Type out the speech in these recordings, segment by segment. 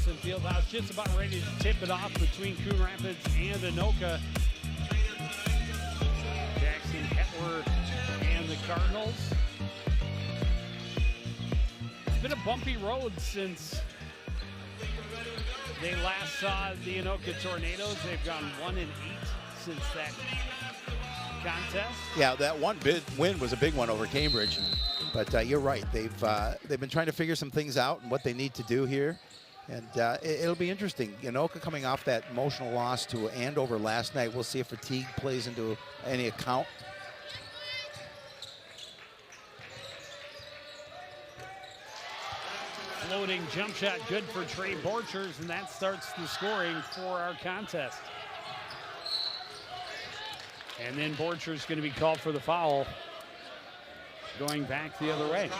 Jackson Fieldhouse, just about ready to tip it off between Coon Rapids and Anoka. Jackson, Hetwer, and the Cardinals. It's been a bumpy road since they last saw the Anoka Tornadoes. They've gone 1-8 since that contest. Yeah, that one win was a big one over Cambridge. But you're right. They've been trying to figure some things out and what they need to do here. And it'll be interesting. Anoka coming off that emotional loss to Andover last night. We'll see if fatigue plays into any account. Floating jump shot good for Trey Borchers, and that starts the scoring for our contest. And then Borchers going to be called for the foul, going back the other way.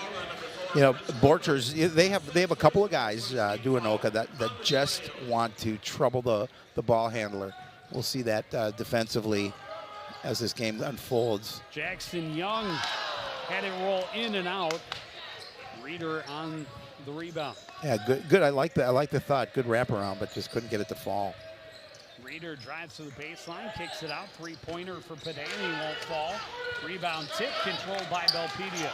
You know, Borchers, they have a couple of guys do Anoka that just want to trouble the ball handler. We'll see that defensively as this game unfolds. Jackson Young had it roll in and out. Reeder on the rebound. Yeah, good. I like the thought. Good wraparound, but just couldn't get it to fall. Reeder drives to the baseline, kicks it out. Three-pointer for Pedani won't fall. Rebound tip controlled by Belpedia.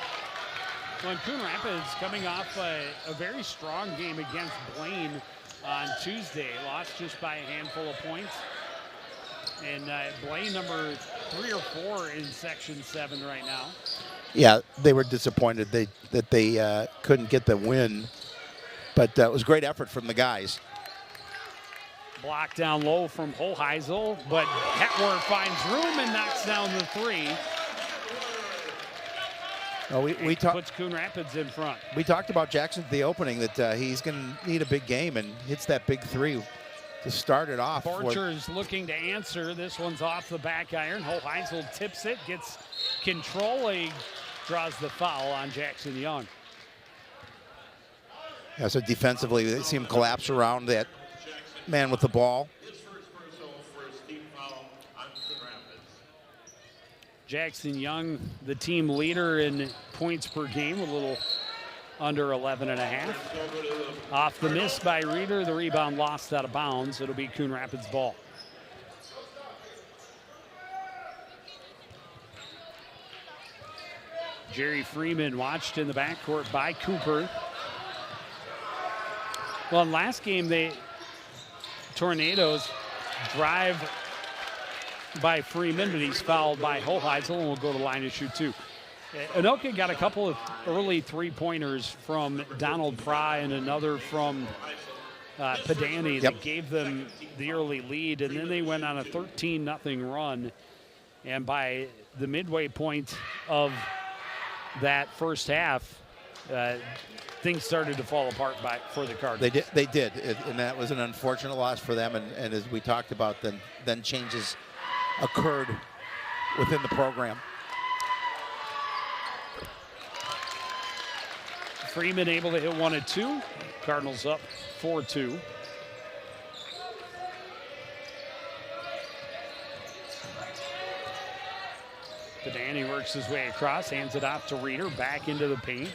When Coon Rapids coming off a very strong game against Blaine on Tuesday, lost just by a handful of points. And Blaine number 3 or 4 in Section 7 right now. Yeah, they were disappointed that they couldn't get the win, but it was great effort from the guys. Blocked down low from Hoheisel, but Hetwer finds room and knocks down the three. Well, we puts Coon Rapids in front. We talked about Jackson at the opening that he's going to need a big game, and hits that big three to start it off. Borchers looking to answer. This one's off the back iron. Hoheisel tips it, gets control. He draws the foul on Jackson Young. Yeah, so defensively, they see him collapse around that man with the ball. Jackson Young, the team leader in points per game, a little under 11.5. Off the miss by Reeder, the rebound lost out of bounds. It'll be Coon Rapids ball. Jerry Freeman watched in the backcourt by Cooper. Well, in last game, Tornadoes drive by Freeman, but he's fouled by Hoheisel, and will go to the line to shoot two. Anoka got a couple of early three-pointers from Donald Pry and another from Pedani that gave them the early lead, and then they went on a 13-0 run. And by the midway point of that first half, things started to fall apart for the Cardinals. They did, and that was an unfortunate loss for them. And as we talked about, then changes occurred within the program. Freeman able to hit 1 and 2. Cardinals up 4-2. Pedani works his way across, hands it off to Reeder, back into the paint.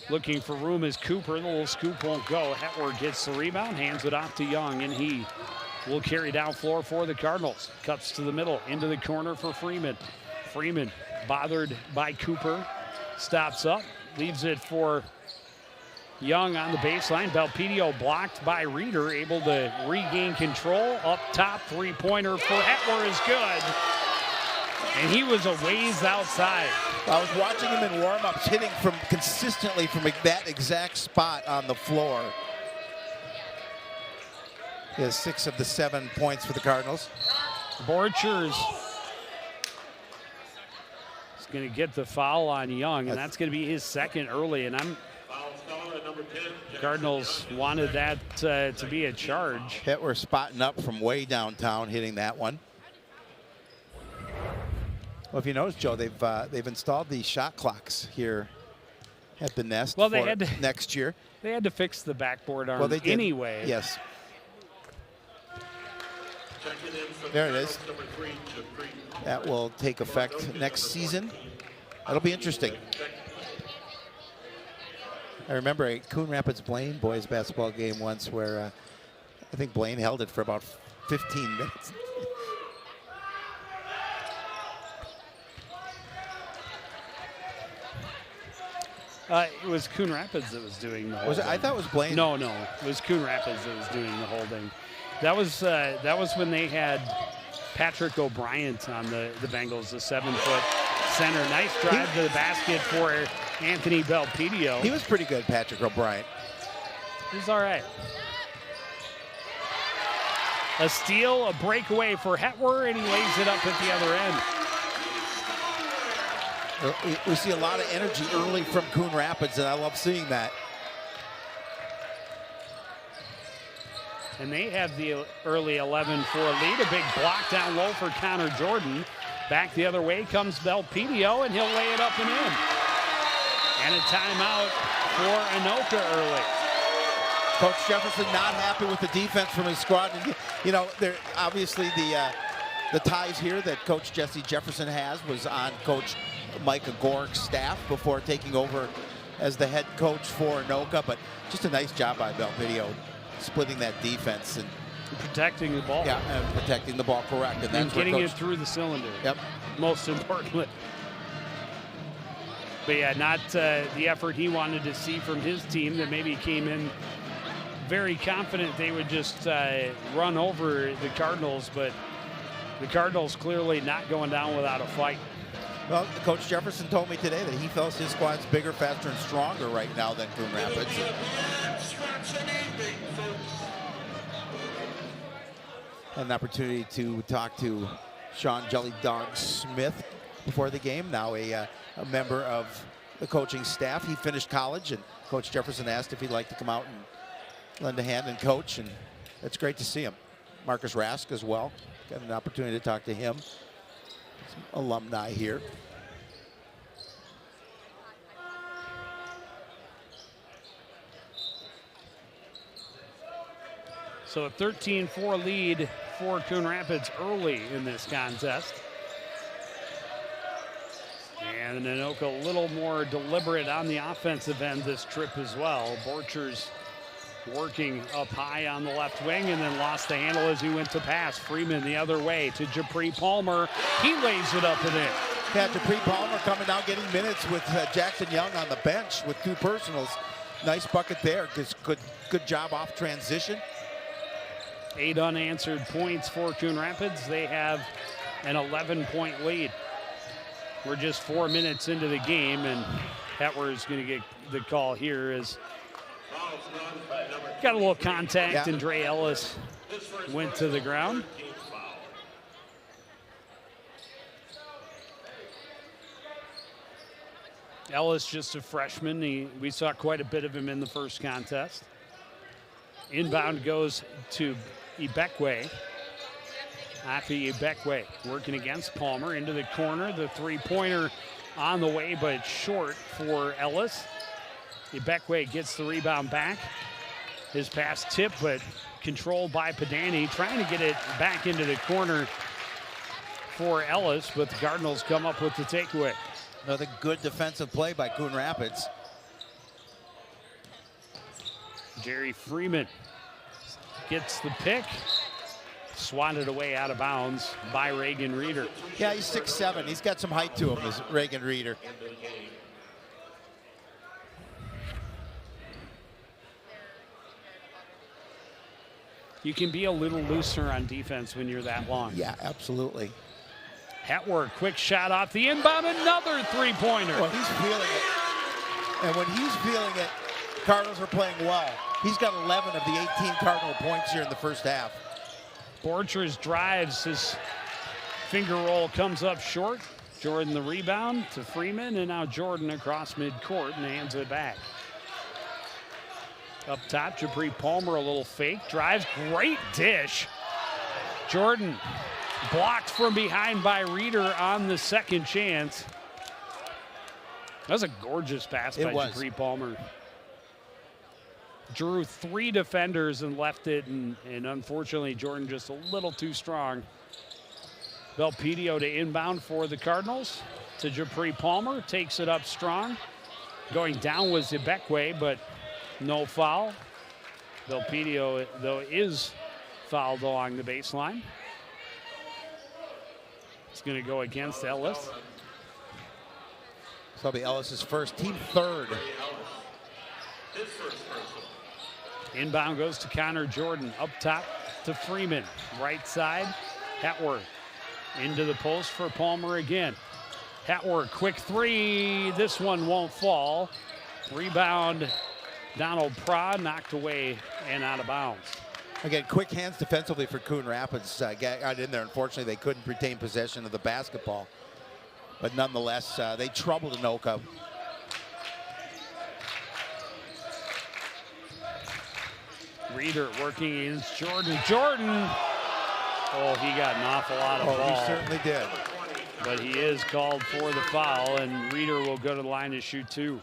Looking for room is Cooper. The little scoop won't go. Hetwer gets the rebound, hands it off to Young, and he will carry down floor for the Cardinals. Cuts to the middle, into the corner for Freeman. Freeman bothered by Cooper, stops up, leaves it for Young on the baseline. Belpedio blocked by Reeder, able to regain control. Up top, three-pointer for Hetwer is good. And he was a ways outside. I was watching him in warm-ups, hitting consistently from that exact spot on the floor. He has 6 of the 7 points for the Cardinals. Borchers is going to get the foul on Young, and that's going to be his second early. And Cardinals wanted that to be a charge. Hetwer spotting up from way downtown, hitting that one. Well, if you notice, Joe, they've installed the shot clocks here at the Nest for next year. They had to fix the backboard arm anyway. Yes. There it is. That will take effect next season. That'll be interesting. I remember a Coon Rapids Blaine boys basketball game once where I think Blaine held it for about 15 minutes. It was Coon Rapids that was doing the holding. I thought it was Blaine. No, it was Coon Rapids that was doing the holding. That was when they had Patrick O'Brien on the Bengals, the 7-foot center. Nice drive to the basket for Anthony Belpedio. He was pretty good, Patrick O'Brien. He's all right. A steal, a breakaway for Hetwer, and he lays it up at the other end. We see a lot of energy early from Coon Rapids, and I love seeing that. And they have the early 11-4 lead. A big block down low for Connor Jordan. Back the other way comes Belpedio, and he'll lay it up and in. And a timeout for Anoka early. Coach Jefferson not happy with the defense from his squad. And, you know, there obviously the ties here that Coach Jesse Jefferson has was on Coach Micah Gork's staff before taking over as the head coach for Anoka. But just a nice job by Belpedio, splitting that defense and protecting the ball. Yeah, and protecting the ball, correct. And that's getting it through the cylinder. Yep. Most importantly. But yeah, not the effort he wanted to see from his team that maybe came in very confident they would just run over the Cardinals, but the Cardinals clearly not going down without a fight. Well, Coach Jefferson told me today that he feels his squad's bigger, faster, and stronger right now than Coon Rapids. Had an opportunity to talk to Sean Jelly Dog Smith before the game, now a member of the coaching staff. He finished college, and Coach Jefferson asked if he'd like to come out and lend a hand and coach, and it's great to see him. Marcus Rask as well. Got an opportunity to talk to him. Some alumni here. So a 13-4 lead for Coon Rapids early in this contest. And Anoka a little more deliberate on the offensive end this trip as well. Borchers working up high on the left wing and then lost the handle as he went to pass. Freeman the other way to Japri Palmer. He lays it up and in. Yeah, Japri Palmer coming down, getting minutes with Jackson Young on the bench with 2 personals. Nice bucket there. Good job off transition. 8 unanswered points for Coon Rapids. They have an 11-point lead. We're just 4 minutes into the game, and Hetwer is going to get the call here as got a little contact, and Dre Ellis went to the ground. Ellis, just a freshman. We saw quite a bit of him in the first contest. Inbound goes to Ibekwe. Afi Ibekwe working against Palmer into the corner. The three-pointer on the way, but short for Ellis. Ibekwe gets the rebound back. His pass tip, but controlled by Padani, trying to get it back into the corner for Ellis, but the Cardinals come up with the takeaway. Another good defensive play by Coon Rapids. Jerry Freeman gets the pick. Swatted away out of bounds by Reagan Reeder. Yeah, he's 6'7". He's got some height to him, this Reagan Reeder. You can be a little looser on defense when you're that long. Yeah, absolutely. Hetwer, quick shot off the inbound, another three-pointer. Well, he's feeling it. And when he's feeling it, Cardinals are playing well. He's got 11 of the 18 Cardinal points here in the first half. Borchers drives, his finger roll comes up short. Jordan the rebound to Freeman, and now Jordan across midcourt and hands it back. Up top, Japri Palmer, a little fake, drives, great dish. Jordan blocked from behind by Reeder on the second chance. That was a gorgeous pass by Japri Palmer. Drew 3 defenders and left it, and unfortunately Jordan just a little too strong. Belpedio to inbound for the Cardinals to Japri Palmer, takes it up strong. Going down was Ibekwe, but no foul. Belpedio, though, is fouled along the baseline. It's going to go against Ellis. So it'll be Ellis's first, team third. Inbound goes to Connor Jordan. Up top to Freeman. Right side, Hetworth. Into the post for Palmer again. Hetworth, quick three. This one won't fall. Rebound, Donald Prah, knocked away and out of bounds. Again, quick hands defensively for Coon Rapids. Got in there. Unfortunately, they couldn't retain possession of the basketball. But nonetheless, they troubled Anoka. Reeder working against Jordan. Jordan! Oh, he got an awful lot of ball. He certainly did. But he is called for the foul, and Reeder will go to the line to shoot two.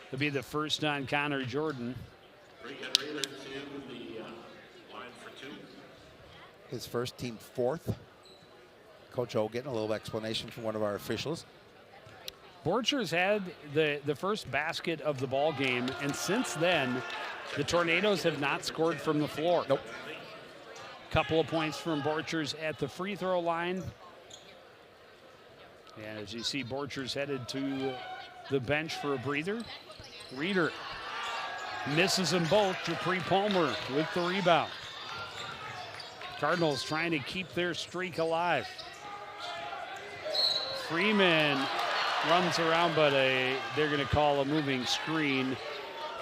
It'll be the first on Connor Jordan. His first, team fourth. Coach O getting a little explanation from one of our officials. Borchers had the first basket of the ball game, and since then, the Tornadoes have not scored from the floor. Nope. Couple of points from Borchers at the free throw line. And as you see, Borchers headed to the bench for a breather. Reeder misses them both. Dupree Palmer with the rebound. Cardinals trying to keep their streak alive. Freeman runs around, but they're going to call a moving screen.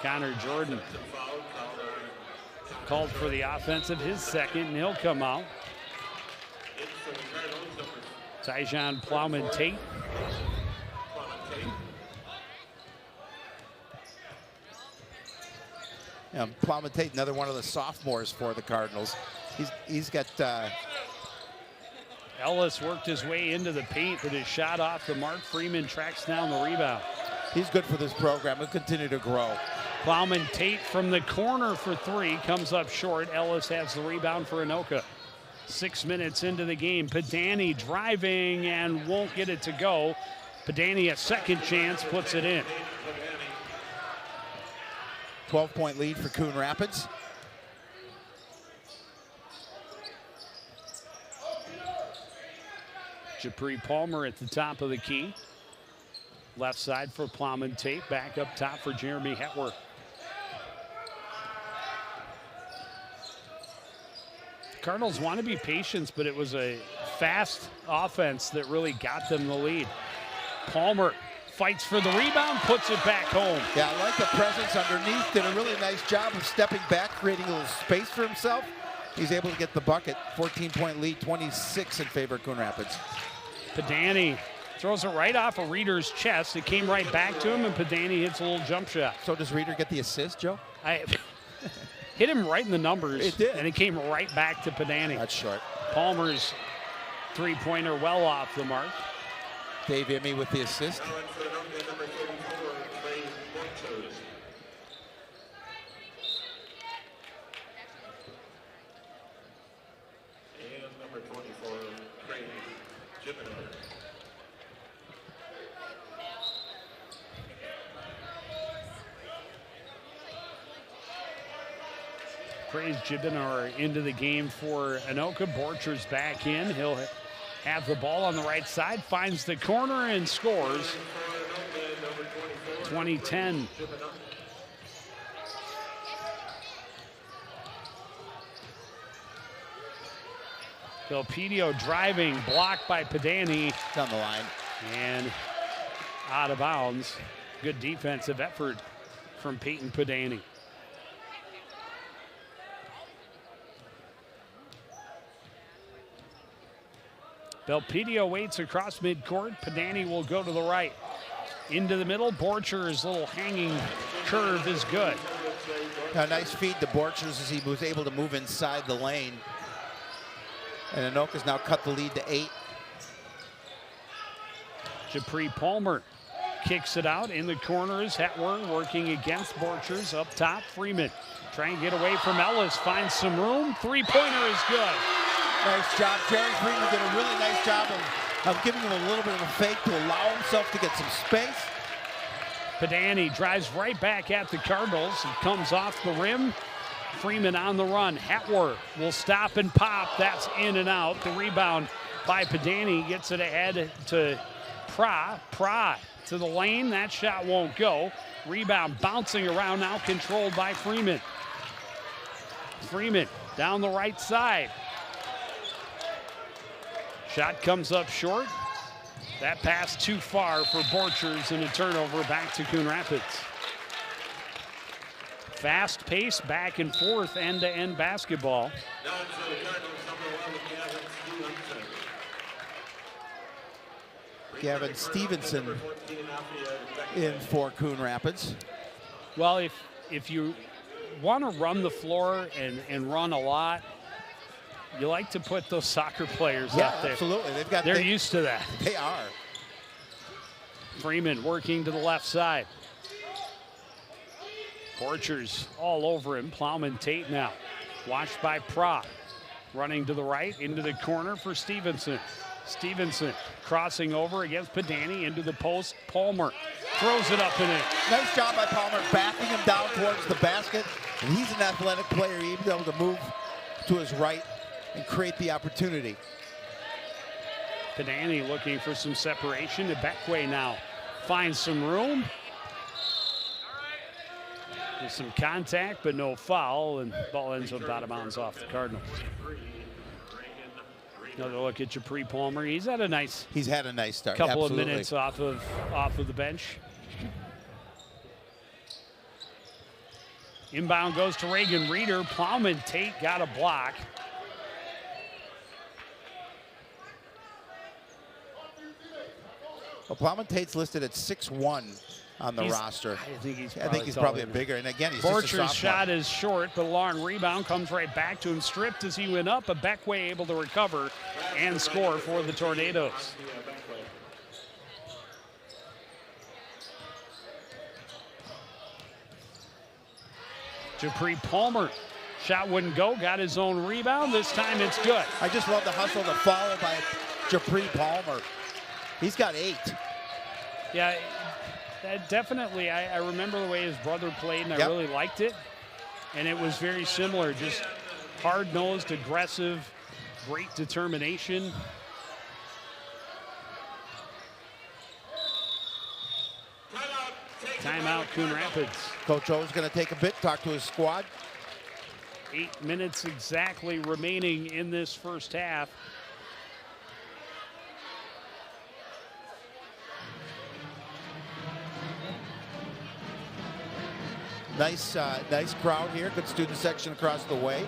Connor Jordan called for the offensive, his second, and he'll come out. Tyjon Plowman-Tate. Plowman-Tate, another one of the sophomores for the Cardinals. He's got... Ellis worked his way into the paint, but his shot off the mark. Freeman tracks down the rebound. He's good for this program. He'll continue to grow. Plowman-Tate from the corner for three, comes up short. Ellis has the rebound for Anoka. 6 minutes into the game. Padani driving and won't get it to go. Padani, a second chance, puts it in. 12-point lead for Coon Rapids. Dupree Palmer at the top of the key. Left side for Plowman-Tate. Back up top for Jeremy Hetworth. Cardinals want to be patient, but it was a fast offense that really got them the lead. Palmer fights for the rebound, puts it back home. Yeah, I like the presence underneath. Did a really nice job of stepping back, creating a little space for himself. He's able to get the bucket. 14-point lead, 26 in favor of Coon Rapids. Padani throws it right off of Reeder's chest. It came right back to him, and Padani hits a little jump shot. So does Reeder get the assist, Joe? Hit him right in the numbers. It did. And it came right back to Padani. That's short. Palmer's three-pointer well off the mark. Dave Emmy with the assist. Praise Jibinar into the game for Anoka. Borchers back in. He'll have the ball on the right side, finds the corner and scores. 20-10. Belpedio driving, blocked by Padani. Down the line. And out of bounds. Good defensive effort from Peyton Padani. Belpedio waits across midcourt. Padani will go to the right. Into the middle. Borcher's little hanging curve is good. A nice feed to Borchers as he was able to move inside the lane. And Anoka's now cut the lead to 8. Dupree Palmer kicks it out. In the corners, Hetworth working against Borchers. Up top, Freeman trying to get away from Ellis. Finds some room. Three-pointer is good. Nice job. Jerry Freeman did a really nice job of of giving him a little bit of a fake to allow himself to get some space. Pedani drives right back at the Cardinals and comes off the rim. Freeman on the run. Hetwer will stop and pop. That's in and out. The rebound by Pedani gets it ahead to Pra. Pra to the lane. That shot won't go. Rebound bouncing around now, controlled by Freeman. Freeman down the right side. Shot comes up short. That pass too far for Borchers, and a turnover back to Coon Rapids. Fast pace, back and forth, end-to-end basketball. Gavin Stevenson in for Coon Rapids. Well, if you want to run the floor and run a lot, you like to put those soccer players out there. Absolutely. They're used to that. They are. Freeman working to the left side. Borchers all over him. Plowman Tate now. Watched by Pra. Running to the right into the corner for Stevenson. Stevenson crossing over against Pedani into the post. Palmer throws it up and in. Nice job by Palmer backing him down towards the basket. And he's an athletic player. He's able to move to his right and create the opportunity. Pedani looking for some separation. Ebekwe now finds some room. There's some contact, but no foul, and ball ends up out of bounds off the Cardinals. Another look at Japri Palmer. He's had a nice start. Couple Absolutely. of minutes off of the bench. Inbound goes to Reagan Reeder. Plowman Tate got a block. Well, Plowman Tate's listed at 6'1" on the roster. I think he's probably bigger. And again, he's just a sophomore. Borcher's shot is short, but a long rebound comes right back to him. Stripped as he went up. Ebekwe able to recover and score for the Tornadoes. Japri Palmer. Shot wouldn't go. Got his own rebound. This time it's good. I just love the hustle, the follow by Japri Palmer. He's got 8. Yeah, that definitely, I remember the way his brother played, and I really liked it. And it was very similar, just hard-nosed, aggressive, great determination. Timeout, Coon Rapids. Coach O's going to take a bit, talk to his squad. 8 minutes exactly remaining in this first half. Nice crowd here. Good student section across the way.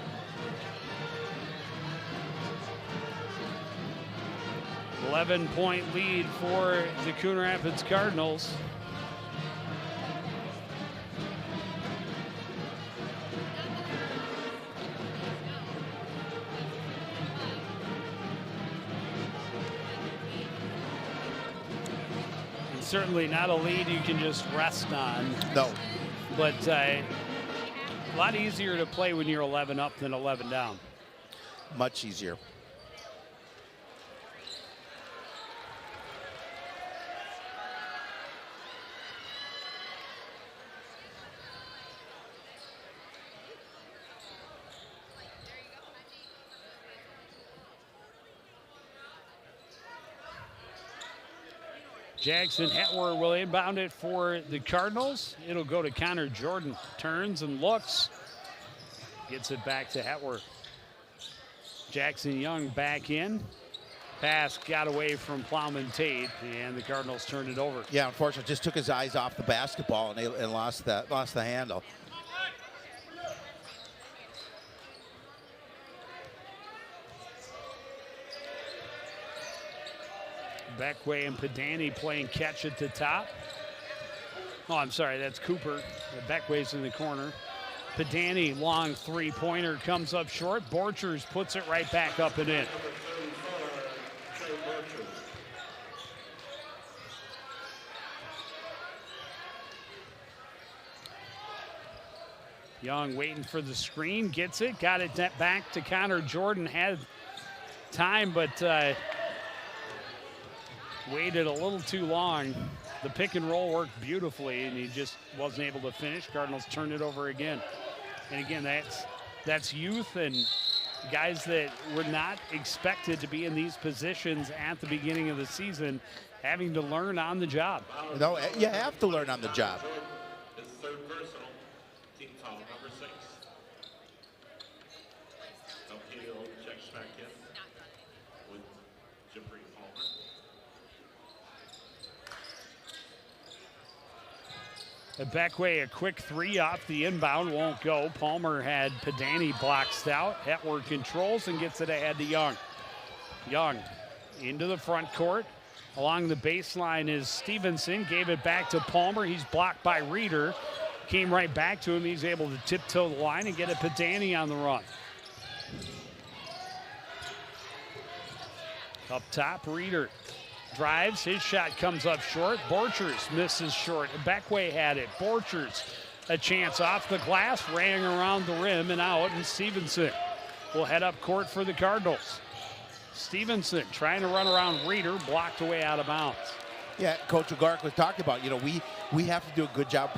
$11-point lead for the Coon Rapids Cardinals. And certainly not a lead you can just rest on. No. But a lot easier to play when you're 11 up than 11 down. Much easier. Jackson Hetwer will inbound it for the Cardinals. It'll go to Connor Jordan. Turns and looks. Gets it back to Hetwer. Jackson Young back in. Pass got away from Plowman Tate, and the Cardinals turned it over. Yeah, unfortunately, just took his eyes off the basketball and lost the handle. Ebekwe and Pedani playing catch at the top. Oh, I'm sorry, that's Cooper. Ebekwe's in the corner. Pedani, long three-pointer, comes up short. Borchers puts it right back up and in. Young waiting for the screen, gets it, got it back to Connor Jordan. Had time, but waited a little too long. The pick and roll worked beautifully, and he just wasn't able to finish. Cardinals turned it over again. And again, that's youth and guys that were not expected to be in these positions at the beginning of the season, having to learn on the job. No, you have to learn on the job. Third personal, team foul number 6. Appeal checks back in with Jeffrey Palmer. Beckway, a quick 3 off the inbound, won't go. Palmer had Pedani blocked out. Hetwer controls and gets it ahead to Young. Young into the front court. Along the baseline is Stevenson, gave it back to Palmer. He's blocked by Reeder. Came right back to him. He's able to tiptoe the line and get a Pedani on the run. Up top, Reeder drives. His shot comes up short. Borchers misses short. Beckway had it. Borchers, a chance off the glass, ran around the rim and out. And Stevenson will head up court for the Cardinals. Stevenson trying to run around Reeder, blocked away out of bounds. Yeah, Coach Ugark was talking about, we have to do a good job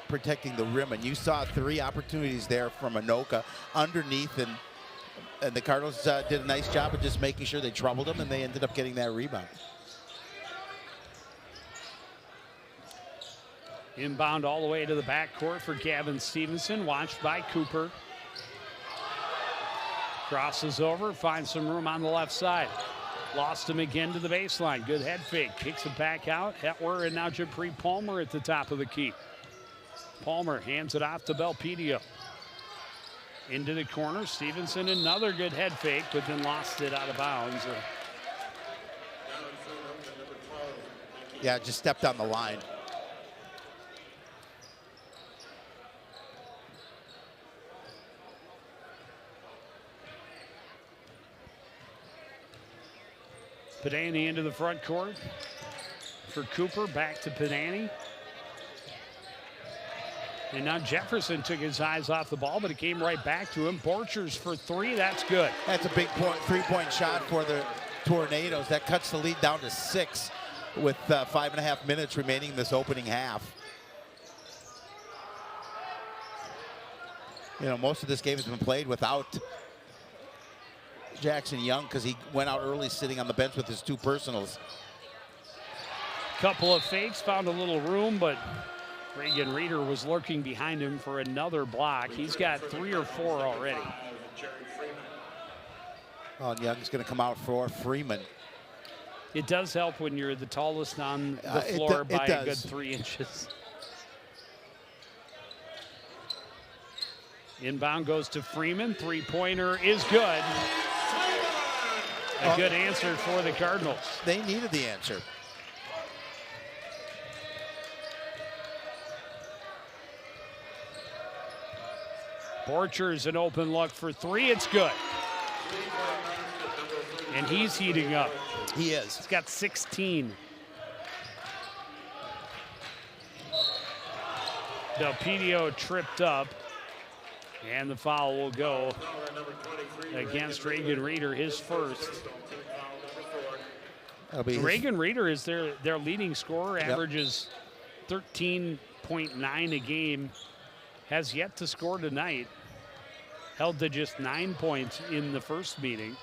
protecting the rim, and you saw 3 opportunities there from Anoka underneath, and the Cardinals did a nice job of just making sure they troubled them, and they ended up getting that rebound. Inbound all the way to the backcourt for Gavin Stevenson, watched by Cooper. Crosses over, finds some room on the left side. Lost him again to the baseline. Good head fake, kicks it back out. Hetwer and now Jabri Palmer at the top of the key. Palmer hands it off to Belpedio. Into the corner, Stevenson, another good head fake, but then lost it out of bounds. Yeah, just stepped on the line. Pedani into the front court for Cooper, back to Pedani. And now Jefferson took his eyes off the ball, but it came right back to him. Borchers for 3, that's good. That's a big three-point shot for the Tornadoes. That cuts the lead down to 6 with 5.5 minutes remaining in this opening half. Most of this game has been played without Jackson Young because he went out early sitting on the bench with his 2 personals. Couple of fakes, found a little room, but Reagan Reeder was lurking behind him for another block. He's got 3 or 4 already. Oh, and Young's going to come out for Freeman. It does help when you're the tallest on the floor by a good 3 inches. Inbound goes to Freeman. 3-pointer is good. A good answer for the Cardinals. They needed the answer. Borchers an open look for 3. It's good. And he's heating up. He is. He's got 16. Belpedio tripped up. And the foul will go against Reagan Reeder, his first. Reagan Reeder is their leading scorer, averages 13.9 a game. Has yet to score tonight. Held to just 9 points in the first meeting.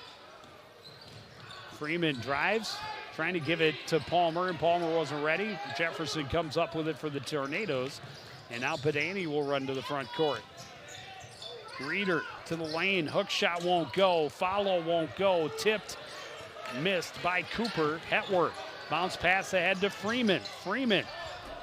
Freeman drives, trying to give it to Palmer, and Palmer wasn't ready. Jefferson comes up with it for the Tornadoes. And now Pedani will run to the front court. Reeder to the lane, hook shot won't go, follow won't go, tipped, missed by Cooper. Hetwer, bounce pass ahead to Freeman. Freeman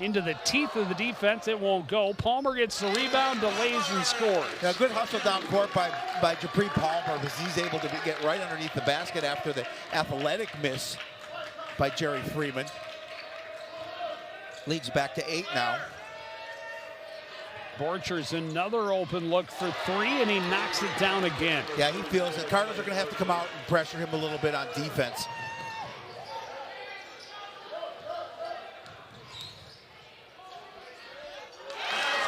into the teeth of the defense, it won't go. Palmer gets the rebound, delays and scores. Now, good hustle down court by Jabri Palmer because he's able to get right underneath the basket after the athletic miss by Jerry Freeman. Leads back to 8 now. Borchers another open look for 3, and he knocks it down again. Yeah, he feels the Cardinals are going to have to come out and pressure him a little bit on defense.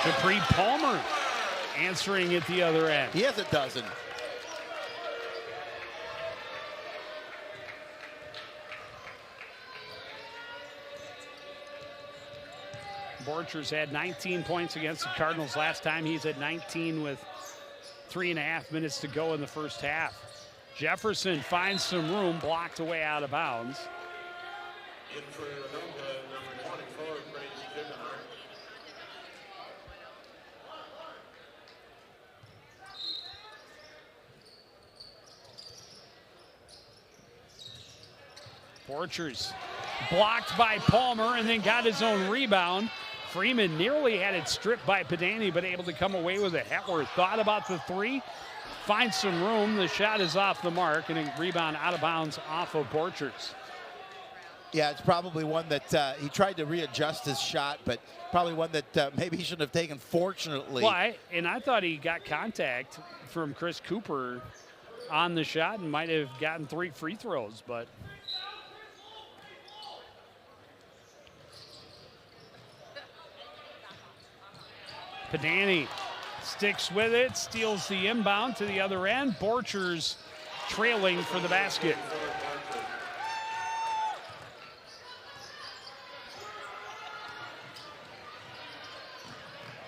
Jabri Palmer answering at the other end. He has a dozen. Borchers had 19 points against the Cardinals last time. He's at 19 with 3.5 minutes to go in the first half. Jefferson finds some room, blocked away out of bounds. In for Anoka, number 24, Brace Jiggenhart. Borchers blocked by Palmer and then got his own rebound. Freeman nearly had it stripped by Pedani, but able to come away with it. Hetworth thought about the three, finds some room. The shot is off the mark, and a rebound out of bounds off of Borchers. Yeah, it's probably one that he tried to readjust his shot, but probably one that maybe he shouldn't have taken, fortunately. Well, I thought he got contact from Chris Cooper on the shot and might have gotten 3 free throws, but Pedani sticks with it, steals the inbound to the other end. Borchers trailing for the basket.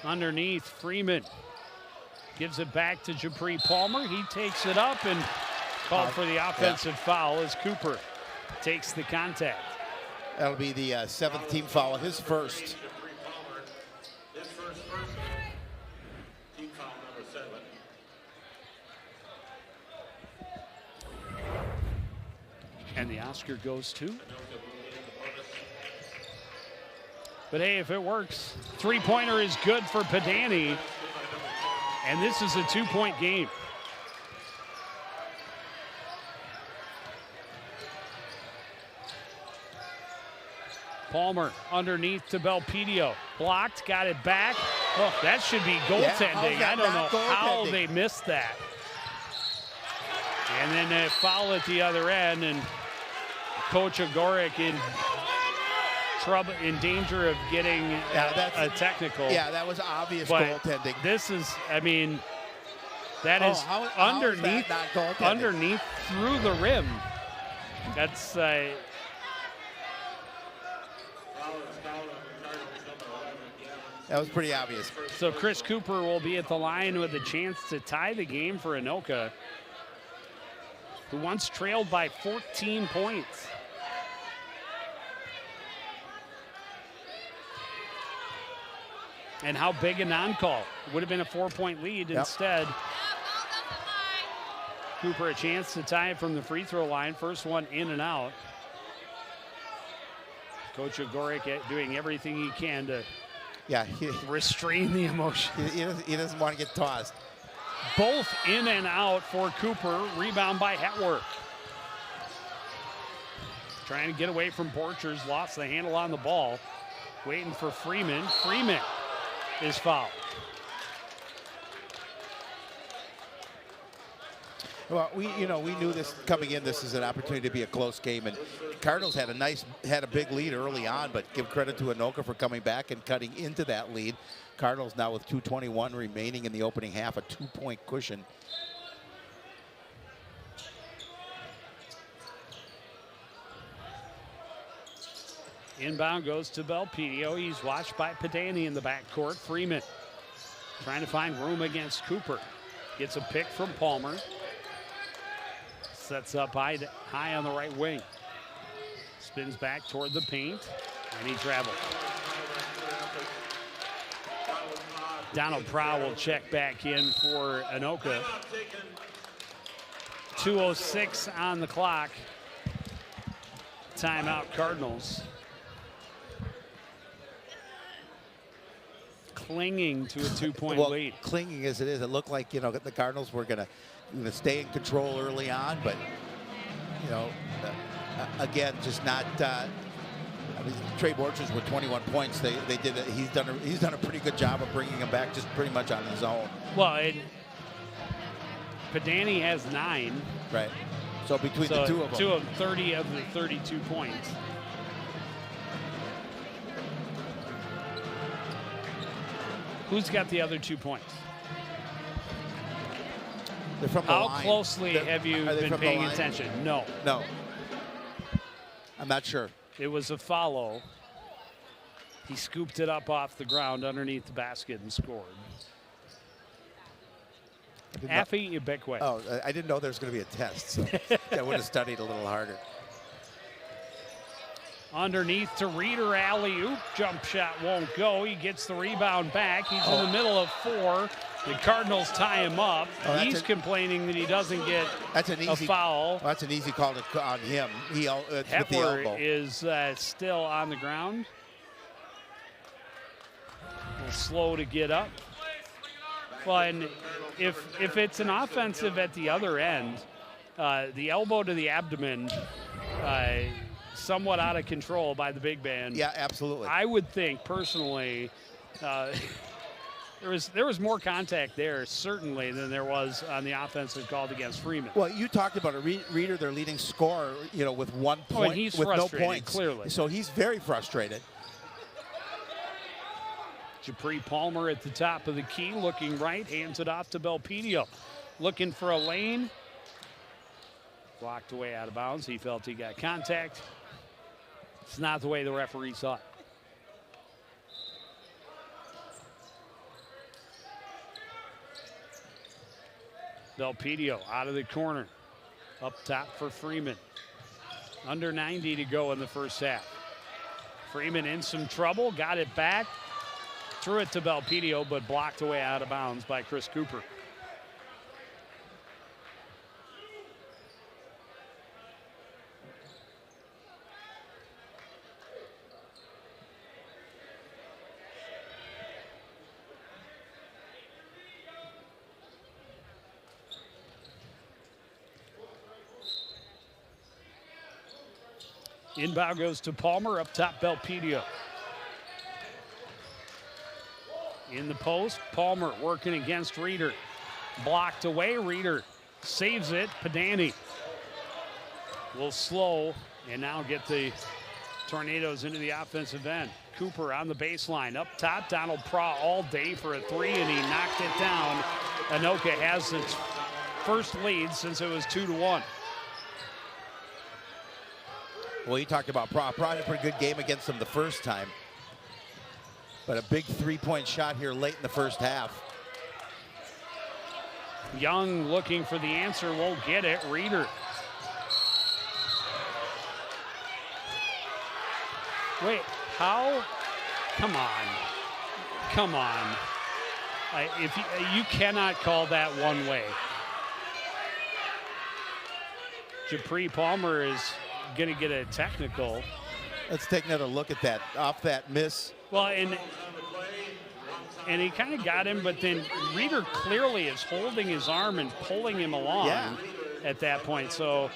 Underneath, Freeman gives it back to Japri Palmer. He takes it up and called for the offensive foul as Cooper takes the contact. That'll be the 7th team foul, his first. His first personal. Team foul number 7. And the Oscar goes to. But hey, if it works, 3-pointer is good for Pedani. And this is a 2-point game. Palmer underneath to Belpedio. Blocked, got it back. Oh, that should be goaltending. I don't know how they missed that. And then a foul at the other end, and Coach Agoric in danger of getting a technical. Yeah, that was obvious goaltending. This is, I mean, that is underneath, underneath through the rim. That's That was pretty obvious. so Chris Cooper will be at the line with a chance to tie the game for Anoka, who once trailed by 14 points. And how big a non-call. Would have been a 4-point lead. Yep. Instead, Cooper a chance to tie it from the free throw line. First one in and out. Coach Agoric doing everything he can to restrain the emotion. He doesn't want to get tossed. Both in and out for Cooper. Rebound by Hetworth. Trying to get away from Borchers. Lost the handle on the ball. Waiting for Freeman. Freeman is fouled. Well, we knew this coming in. This is an opportunity to be a close game, and Cardinals had a big lead early on, but give credit to Anoka for coming back and cutting into that lead. Cardinals now with 2:21 remaining in the opening half, a 2-point cushion. Inbound goes to Belpedio. He's watched by Pedani in the backcourt. Freeman trying to find room against Cooper. Gets a pick from Palmer. Sets up high on the right wing. Spins back toward the paint, and he travels. Donald Prow will check back in for Anoka. 2:06 on the clock. Timeout Cardinals. Clinging to a 2-point lead. Clinging as it is, it looked like the Cardinals were going to stay in control early on, but again, just not. Trey Borchers with 21 points. They did it. He's done a pretty good job of bringing him back, just pretty much on his own. Well, Pedani has 9. Right. So between the two of them, 2 of 30 of the 32 points. Who's got the other 2 points? They're from the How line. closely have you been paying attention? No. No. I'm not sure. It was a follow He scooped it up off the ground underneath the basket and scored. Affy Ibekwe. Oh, I didn't know there was going to be a test, so I would have studied a little harder. Underneath to Reeder, alley-oop. Jump shot won't go. He gets the rebound back. He's in the middle of 4. The Cardinals tie him up. He's complaining that he doesn't get a foul. Well, that's an easy call on him. It's with the Hetwer elbow. is still on the ground. A little slow to get up. Well, and if it's an offensive at the other end, the elbow to the abdomen, somewhat out of control by the big man. Yeah, absolutely. I would think personally, there was more contact there certainly than there was on the offensive called against Freeman. Well, you talked about a Reeder, their leading scorer, with 1 point, and he's with no frustrated, points. clearly. So he's very frustrated. Japri Palmer at the top of the key, looking right, hands it off to Belpedio. Looking for a lane. Blocked away out of bounds. He felt he got contact. It's not the way the referee saw it. Belpedio out of the corner. Up top for Freeman. Under 90 to go in the first half. Freeman in some trouble, got it back. Threw it to Belpedio, but blocked away out of bounds by Chris Cooper. Inbound goes to Palmer, up top Belpedio. In the post, Palmer working against Reeder. Blocked away, Reeder saves it. Pedani will slow and now get the Tornadoes into the offensive end. Cooper on the baseline, up top. Donald Praw all day for a 3, and he knocked it down. Anoka has its first lead since it was 2-1. Well, you talked about Praw. Praw had a pretty good game against them the first time. But a big three-point shot here late in the first half. Young looking for the answer, won't get it. Reeder. Wait, how? Come on. Come on. If you cannot call that one way. Japri Palmer is going to get a technical. Let's take another look at that. Off that miss. Well, and he kind of got him, but then Reeder clearly is holding his arm and pulling him along at that point. So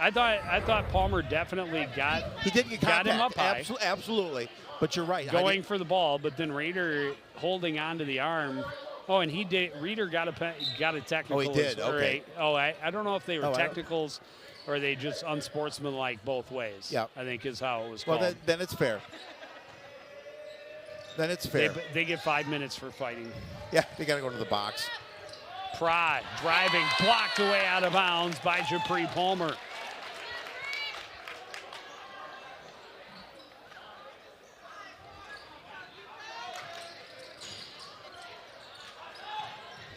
I thought Palmer definitely got him up high. Absolutely. But you're right. Going for the ball, but then Reeder holding onto the arm. Oh, and he did. Reeder got a technical. Oh, he did. Okay. I don't know if they were technicals or they just unsportsmanlike both ways. Yeah. I think is how it was called. Well, then it's fair. Then it's fair. They get 5 minutes for fighting. Yeah, they got to go to the box. Pride driving, blocked away out of bounds by Japri Palmer.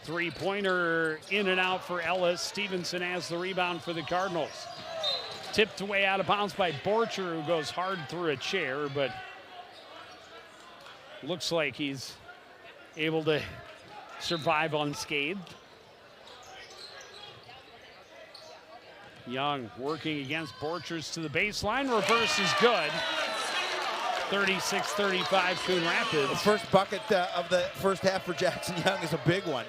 Three-pointer in and out for Ellis. Stevenson has the rebound for the Cardinals. Tipped away out of bounds by Borcher, who goes hard through a chair, but looks like he's able to survive unscathed. Young working against Borchers to the baseline. Reverse is good. 36-35 Coon Rapids. The first bucket of the first half for Jackson Young is a big one.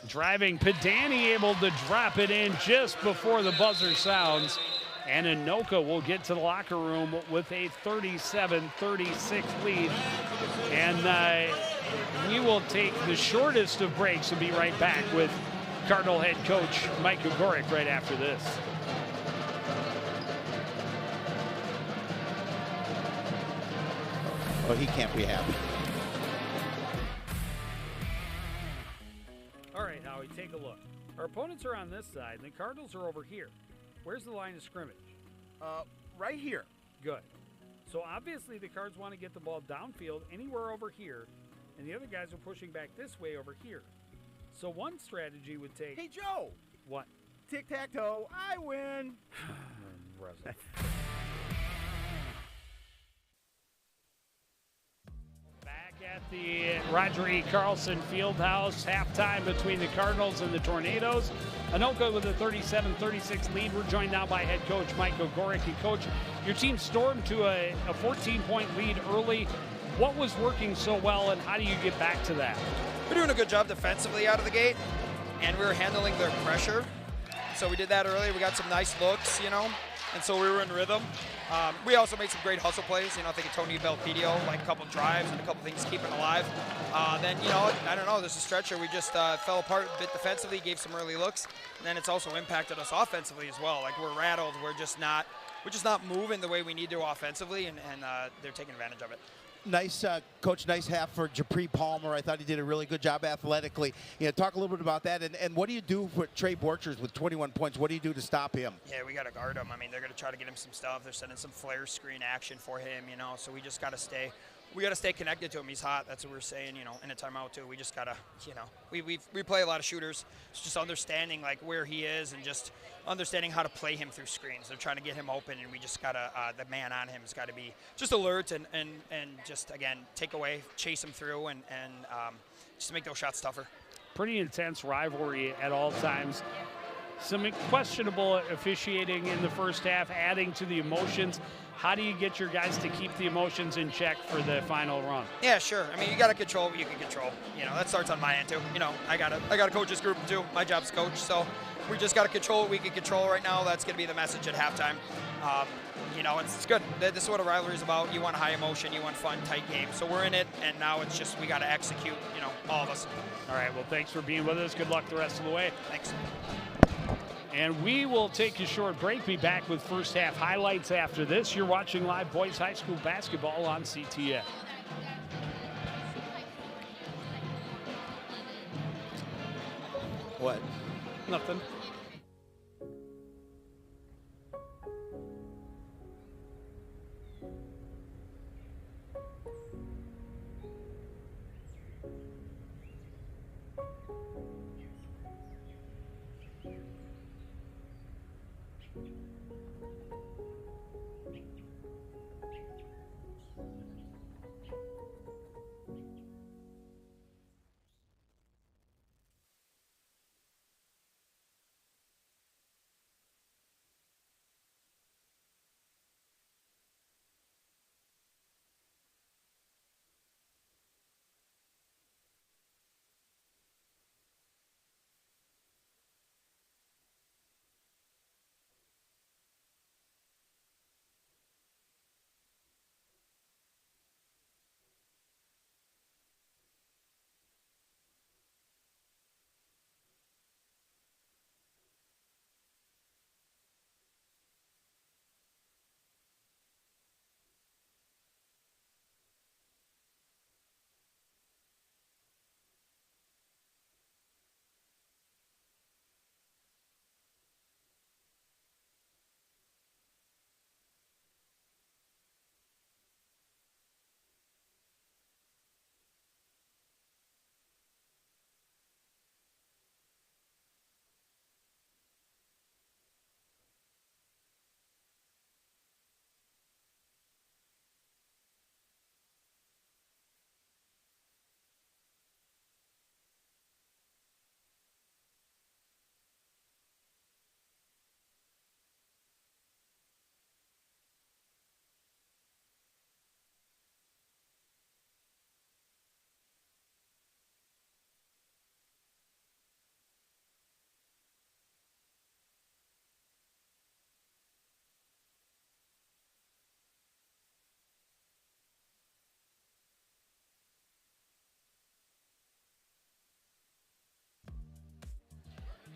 Driving, Pedani able to drop it in just before the buzzer sounds. And Anoka will get to the locker room with a 37-36 lead. And we will take the shortest of breaks and be right back with Cardinal head coach Mike Gregoric right after this. Oh, he can't be happy. All right, Howie, take a look. Our opponents are on this side, and the Cardinals are over here. Where's the line of scrimmage? Right here. Good. So obviously the Cards want to get the ball downfield anywhere over here, and the other guys are pushing back this way over here. So one strategy would take... Hey, Joe! What? Tic-tac-toe, I win! Impressive. Back at the Roger E. Carlson Fieldhouse, halftime between the Cardinals and the Tornadoes. Anoka with a 37-36 lead. We're joined now by head coach Mike Ogorek. Coach, your team stormed to a 14-point lead early. What was working so well, and how do you get back to that? We're doing a good job defensively out of the gate, and we were handling their pressure. So we did that early. We got some nice looks, and so we were in rhythm. We also made some great hustle plays. I think of Tony Belpedio, like a couple drives and a couple things to keep it alive. Then, I don't know, there's a stretch where we just fell apart a bit defensively, gave some early looks, and then it's also impacted us offensively as well. Like, we're rattled. We're just not moving the way we need to offensively, and they're taking advantage of it. Nice, Coach, nice half for Japri Palmer. I thought he did a really good job athletically. Talk a little bit about that. And what do you do for Trey Borchers with 21 points? What do you do to stop him? Yeah, we got to guard him. They're going to try to get him some stuff. They're sending some flare screen action for him, so we just got to stay. We got to stay connected to him. He's hot. That's what we're saying, in a timeout too. We just got to, we play a lot of shooters. It's just understanding like where he is and just understanding how to play him through screens. They're trying to get him open, and we just got to, the man on him has got to be just alert and just, again, take away, chase him through and just to make those shots tougher. Pretty intense rivalry at all times. Some questionable officiating in the first half, adding to the emotions. How do you get your guys to keep the emotions in check for the final run? Yeah, sure. You got to control what you can control. That starts on my end too. I got to coach this group too. My job's coach, so we just got to control what we can control right now. That's going to be the message at halftime. It's good. This is what a rivalry is about. You want high emotion, you want fun, tight games. So we're in it, and now it's just we got to execute. All of us. All right. Well, thanks for being with us. Good luck the rest of the way. Thanks. And we will take a short break. Be back with first half highlights after this. You're watching live boys high school basketball on CTN. What? Nothing.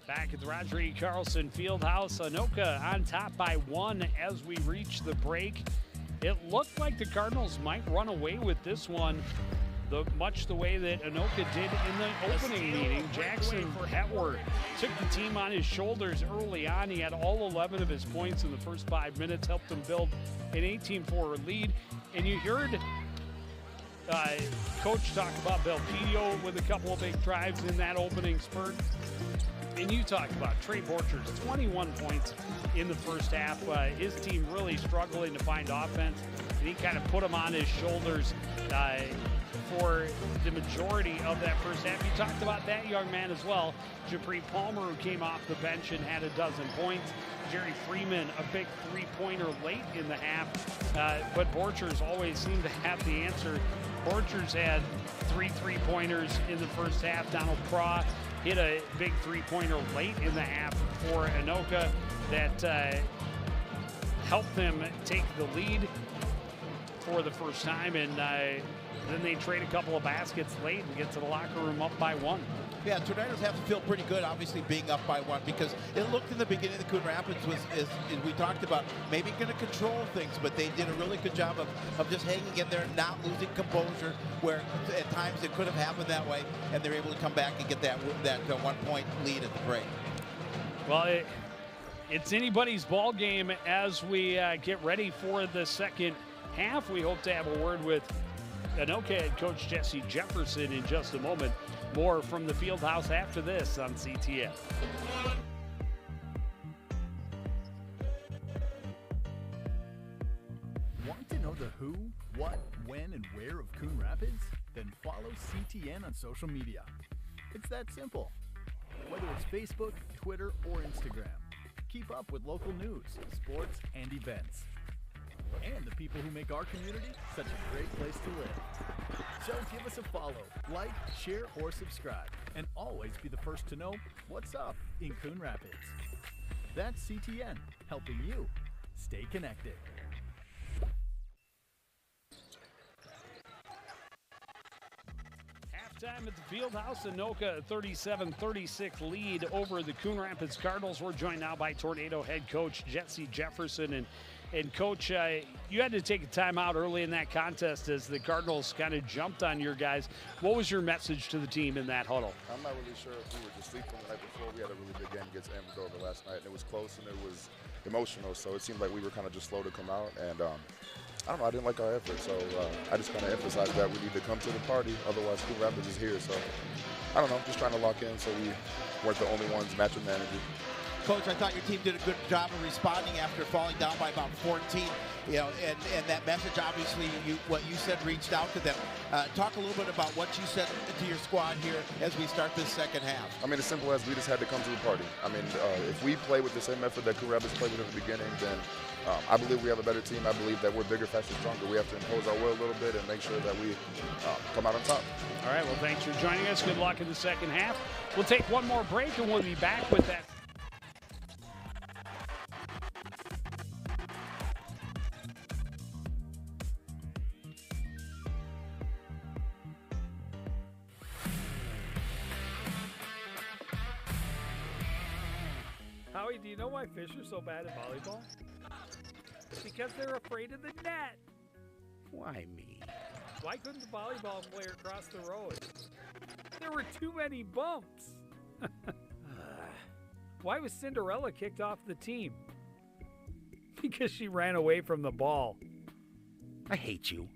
Back at the Roger E. Carlson Fieldhouse, Anoka on top by 1 as we reach the break. It looked like the Cardinals might run away with this one. much the way that Anoka did in the opening meeting. Jackson Hetwer took the team on his shoulders early on. He had all 11 of his points in the first 5 minutes, helped them build an 18-4 lead. And you heard Coach talk about Belpedio with a couple of big drives in that opening spurt. And you talked about Trey Borchers, 21 points in the first half. His team really struggling to find offense, and he kind of put them on his shoulders for the majority of that first half. You talked about that young man as well, Japri Palmer, who came off the bench and had a dozen points. Jerry Freeman, a big three-pointer late in the half, but Borchers always seemed to have the answer. Borchers had 3 three-pointers in the first half. Donald Craw hit a big three-pointer late in the half for Anoka that helped them take the lead for the first time, and then they trade a couple of baskets late and get to the locker room up by 1. Yeah, Tornadoes have to feel pretty good, obviously, being up by 1, because it looked in the beginning of the Coon Rapids was, as we talked about, maybe going to control things, but they did a really good job of just hanging in there, not losing composure, where at times it could have happened that way, and they're able to come back and get that 1-point lead at the break. Well, it's anybody's ball game as we get ready for the second half. We hope to have a word with Anoka head coach Jesse Jefferson in just a moment. More from the Fieldhouse after this on CTN. Want to know the who, what, when, and where of Coon Rapids? Then follow CTN on social media. It's that simple. Whether it's Facebook, Twitter, or Instagram, keep up with local news, sports, and events. And the people who make our community such a great place to live. So give us a follow, like, share, or subscribe, and always be the first to know what's up in Coon Rapids. That's CTN, helping you stay connected. Halftime at the Fieldhouse, Anoka 37-36 lead over the Coon Rapids Cardinals. We're joined now by Tornado head coach Jesse Jefferson. And Coach, you had to take a timeout early in that contest as the Cardinals kind of jumped on your guys. What was your message to the team in that huddle? I'm not really sure if we were just sleeping the night before. We had a really big game against Amador last night, and it was close and it was emotional. So it seemed like we were kind of just slow to come out. And I don't know, I didn't like our effort. So I just kind of emphasized that we need to come to the party. Otherwise, Coon Rapids is here. So I don't know, just trying to lock in so we weren't the only ones matching manager. Coach, I thought your team did a good job of responding after falling down by about 14. You know, and that message, obviously, what you said reached out to them. Talk a little bit about what you said to your squad here as we start this second half. I mean, as simple as we just had to come to the party. I mean, if we play with the same effort that Coon Rapids played with at the beginning, then I believe we have a better team. I believe that we're bigger, faster, stronger. We have to impose our will a little bit and make sure that we come out on top. All right, well, thanks for joining us. Good luck in the second half. We'll take one more break, and we'll be back with that. Howie, do you know why fish are so bad at volleyball? Because they're afraid of the net. Why me? Why couldn't the volleyball player cross the road? There were too many bumps. Why was Cinderella kicked off the team? Because she ran away from the ball. I hate you.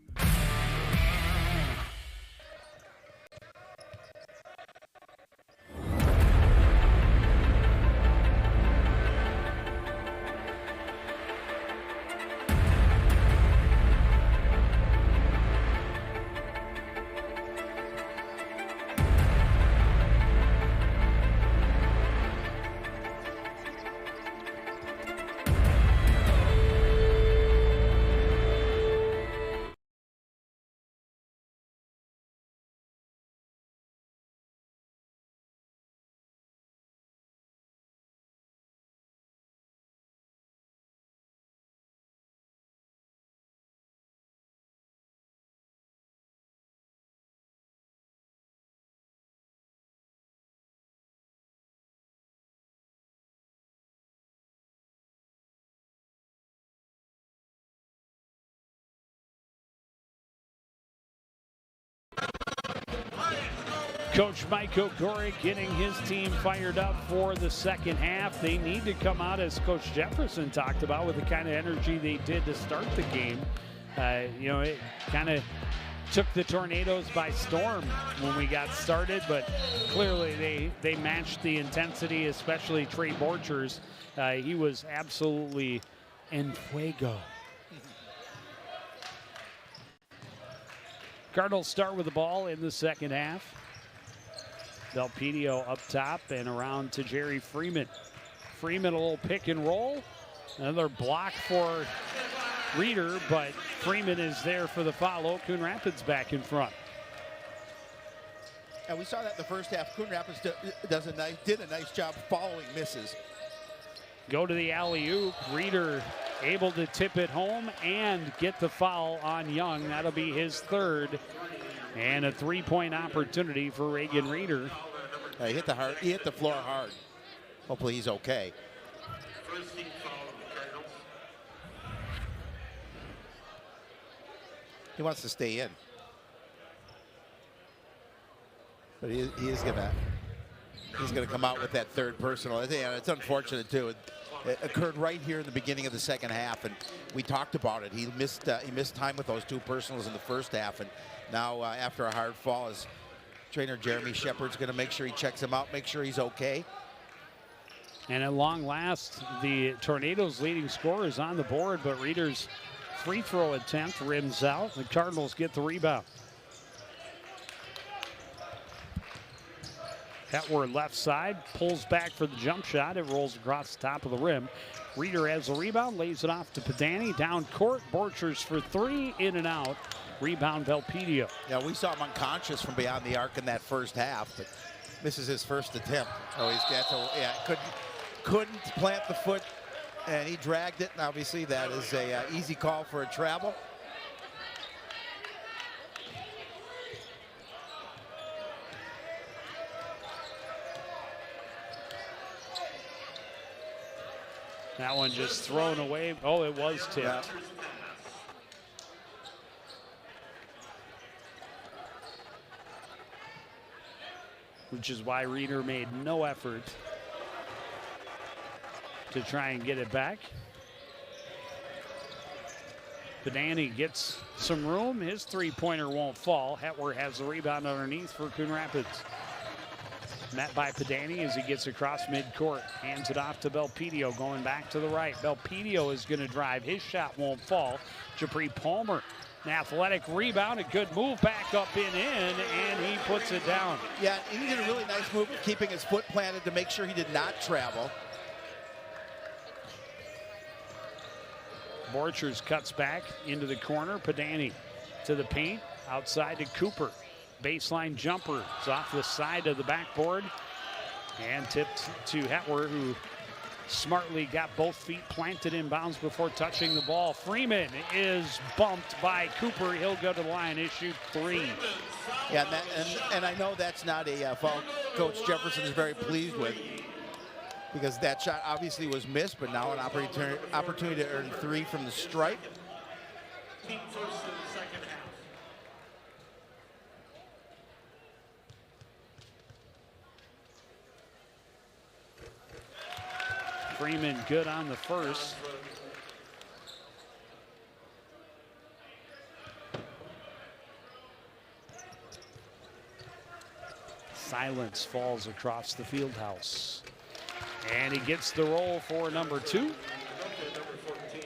Coach Mike O'Gorick getting his team fired up for the second half. They need to come out, as Coach Jefferson talked about, with the kind of energy they did to start the game. It kind of took the Tornadoes by storm when we got started, but clearly they matched the intensity, especially Trey Borchers. He was absolutely en fuego. Cardinals start with the ball in the second half. Belpedio up top and around to Jerry Freeman. Freeman, a little pick and roll. Another block for Reeder, but Freeman is there for the follow. Coon Rapids back in front. And we saw that in the first half. Coon Rapids did a nice job following misses. Go to the alley-oop. Reeder able to tip it home and get the foul on Young. That'll be his third. And a three-point opportunity for Reagan Reeder. He hit the floor hard. Hopefully he's okay. First team foul on the Cardinals. He wants to stay in. But he is gonna come out with that third personal. And it's unfortunate too. It occurred right here in the beginning of the second half, and we talked about it. He missed time with those two personals in the first half, and now after a hard fall, his trainer Jeremy Shepard's going to make sure he checks him out, make sure he's okay. And at long last, the Tornadoes' leading scorer is on the board, but Reeder's free throw attempt rims out. The Cardinals get the rebound. Hetwer left side, pulls back for the jump shot. It rolls across the top of the rim. Reeder has the rebound, lays it off to Padani. Down court, Borchers for three, in and out. Rebound, Belpedio. Yeah, we saw him unconscious from beyond the arc in that first half, but misses his first attempt. Oh, couldn't plant the foot, and he dragged it. And obviously, that is a easy call for a travel. That one just thrown away. Oh, it was tipped. Yeah. Which is why Reeder made no effort to try and get it back. Padani gets some room. His three-pointer won't fall. Hetwer has the rebound underneath for Coon Rapids. Met by Padani as he gets across midcourt. Hands it off to Belpedio, going back to the right. Belpedio is going to drive. His shot won't fall. Japri Palmer, an athletic rebound, a good move back up and in, and he puts it down. Yeah, he did a really nice move of keeping his foot planted to make sure he did not travel. Borchers cuts back into the corner. Padani to the paint, outside to Cooper. Baseline jumper. It's off the side of the backboard and tipped to Hetwer, who smartly got both feet planted in bounds before touching the ball. Freeman is bumped by Cooper. He'll go to the line and shoot three. Yeah, and I know that's not a foul Coach Jefferson is very pleased with, because that shot obviously was missed, but now an opportunity to earn three from the stripe. Team first in the second half. Freeman good on the first. Silence falls across the field house. And he gets the roll for number two. Number 14,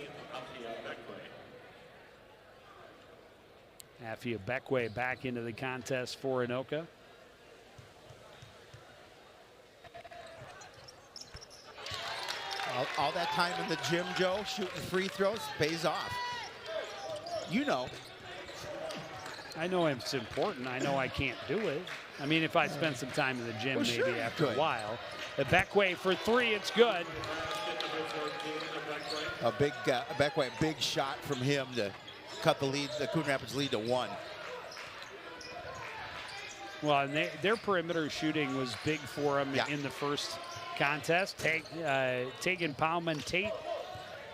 Afia Beckway back into the contest for Anoka. All that time in the gym, Joe, shooting free throws pays off. You know. I know it's important. I know I can't do it. I mean, if I spend some time in the gym, Well, maybe sure, after good. a while. The Beckway for three, it's good. A big shot from him to cut the lead, the Coon Rapids lead to one. Well, and their perimeter shooting was big for them in the first contest. Taking Palman Tate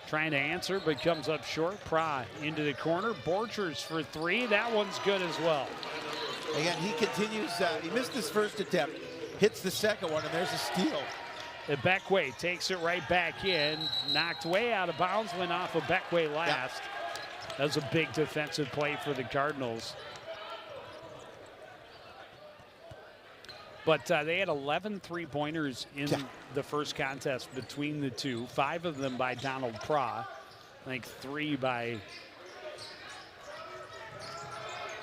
trying to answer, but comes up short. Pra into the corner. Borchers for three. That one's good as well. Again, he continues, he missed his first attempt, hits the second one, and there's a steal. Beckway takes it right back in, knocked way out of bounds, went off of Beckway last. Yep. That was a big defensive play for the Cardinals. But they had 11 three-pointers in the first contest between the two, 5 of them by Donald Pra, I think 3 by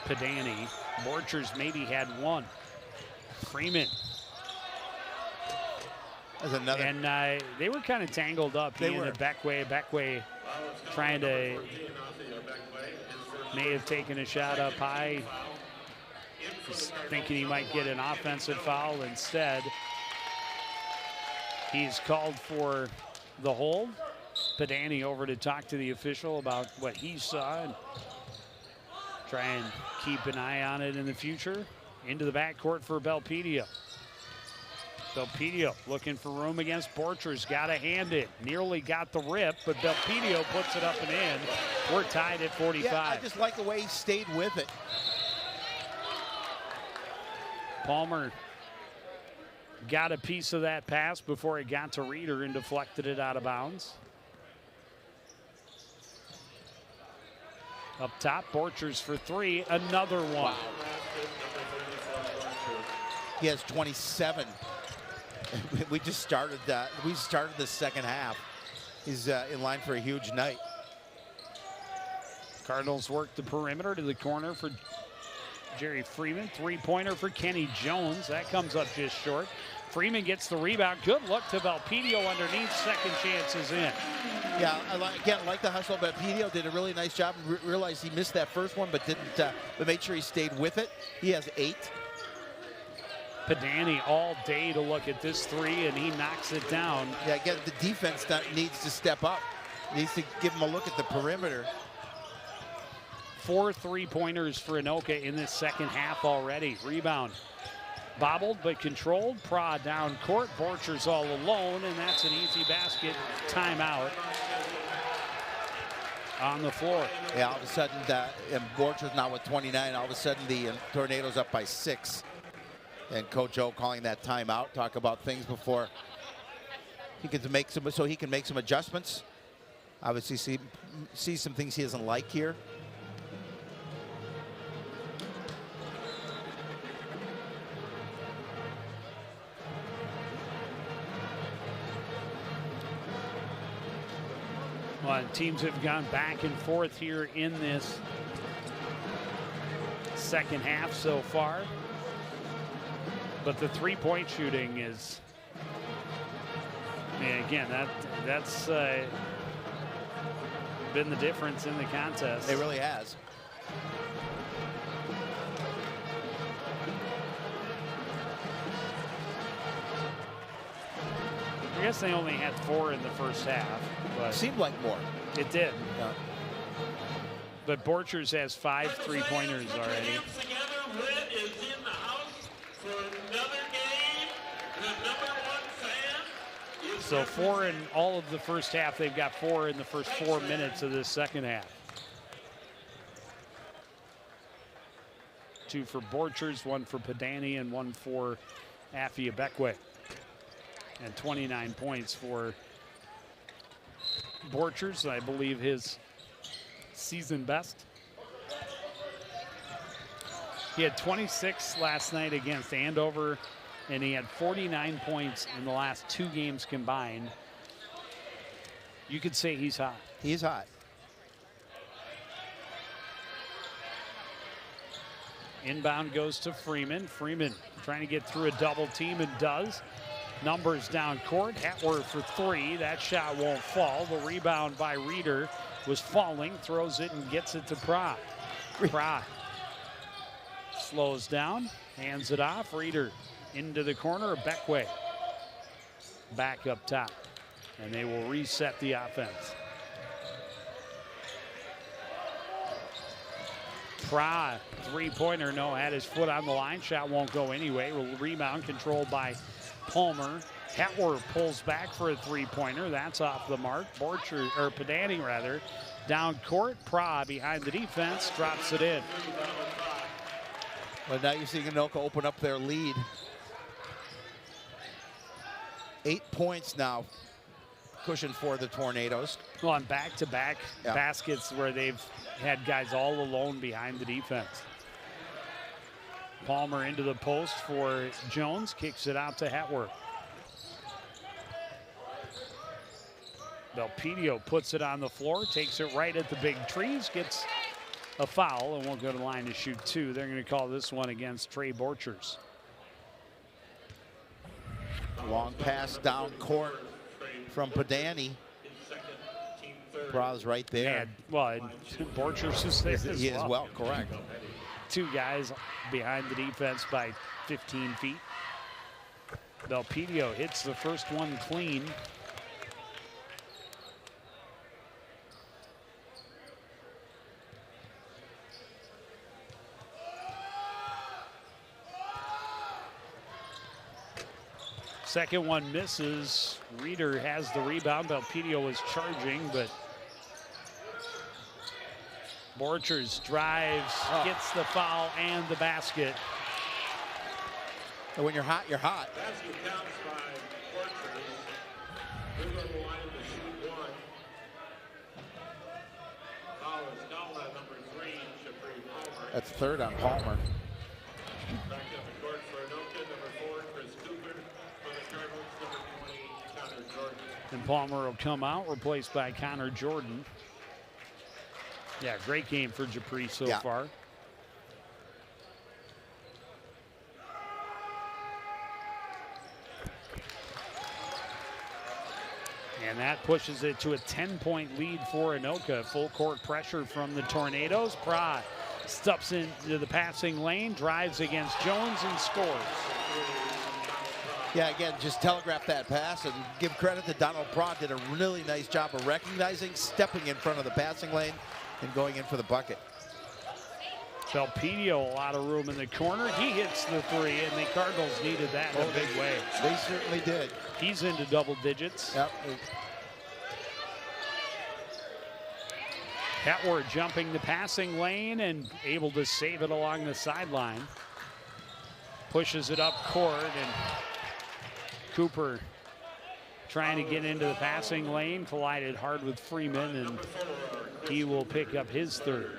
Pedani. Borchers maybe had 1. Freeman. That's another. And they were kind of tangled up. He and Beckway trying to, may have taken a shot up high, thinking he might get an offensive foul. Instead, he's called for the hold. Pedani over to talk to the official about what he saw and try and keep an eye on it in the future. Into the backcourt for Belpedio. Belpedio looking for room against Borchers. Got to hand it. Nearly got the rip, but Belpedio puts it up and in. We're tied at 45. Yeah, I just like the way he stayed with it. Palmer got a piece of that pass before it got to Reeder and deflected it out of bounds. Up top, Borchers for 3, another one. Wow. He has 27. We just started that. We started the second half. He's in line for a huge night. Cardinals work the perimeter to the corner for Jerry Freeman. 3-pointer for Kenny Jones. That comes up just short. Freeman gets the rebound. Good look to Belpedio underneath. Second chance is in. Yeah, again, like the hustle, Belpedio did a really nice job. Realized he missed that first one, but didn't. But made sure he stayed with it. He has 8. Pedani all day to look at this 3, and he knocks it down. Yeah, again, the defense needs to step up. Needs to give him a look at the perimeter. 4 3-pointers for Anoka in this second half already. Rebound. Bobbled but controlled. Pra down court. Borchers all alone, and that's an easy basket. Timeout on the floor. Yeah, all of a sudden, and Borchers now with 29. All of a sudden, the Tornadoes up by 6. And Coach O calling that timeout. Talk about things before he can make some, so he can make some adjustments. Obviously, see some things he doesn't like here. Well, teams have gone back and forth here in this second half so far. But the 3-point shooting is, again, that's been the difference in the contest. It really has. I guess they only had 4 in the first half. But seemed like more. It did. Yeah. But Borchers has 5 3-pointers already. Red is in the house for another game. The #1 fan. So 4 in all of the first half. They've got 4 in the first 4 minutes of this second half. 2 for Borchers, 1 for Pedani, and 1 for Afia Beckway. And 29 points for Borchers, I believe his season best. He had 26 last night against Andover, and he had 49 points in the last 2 games combined. You could say he's hot. He's hot. Inbound goes to Freeman. Freeman trying to get through a double team and does. Numbers down court. Hatworth for 3. That shot won't fall. The rebound by Reeder was falling. Throws it and gets it to Pra. Pra slows down. Hands it off. Reeder into the corner. Beckway back up top. And they will reset the offense. Pra, 3-pointer, no, had his foot on the line. Shot won't go anyway. Rebound controlled by Palmer. Hetwer pulls back for a 3-pointer. That's off the mark. Pedani rather, down court. Pra behind the defense, drops it in. But now you're seeing Anoka open up their lead. 8 points now, cushion for the Tornadoes. Well, on back-to-back baskets where they've had guys all alone behind the defense. Palmer into the post for Jones, kicks it out to Hatworth. Belpedio puts it on the floor, takes it right at the big trees, gets a foul, and won't go to the line to shoot two. They're going to call this one against Trey Borchers. Long pass down court from Padani. Braw's right there. And, well, Borchers is there as He well. is well, correct. Two guys behind the defense by 15 feet. Belpedio hits the first one clean. Second one misses. Reeder has the rebound. Belpedio was charging, but Borchers drives, gets the foul and the basket. And when you're hot, you're hot. Basket counts by Borchers. They're going to line to shoot one. Foul is called on number 3, Jabri Palmer. That's third on Palmer. Back up the court for Anoka, number 4, Chris Cooper. For the Cardinals, number 20, Connor Jordan. And Palmer will come out, replaced by Connor Jordan. Yeah, great game for Japri so far. And that pushes it to a 10-point lead for Anoka. Full court pressure from the Tornadoes. Pra steps into the passing lane, drives against Jones, and scores. Yeah, again, just telegraph that pass and give credit to Donald Pra. Did a really nice job of recognizing, stepping in front of the passing lane, and going in for the bucket. Belpedio, a lot of room in the corner. He hits the three, and the Cardinals needed that in a big way. They certainly did. He's into double digits. Yep. Hatward jumping the passing lane and able to save it along the sideline. Pushes it up court, and Cooper trying to get into the passing lane, collided hard with Freeman, and he will pick up his third.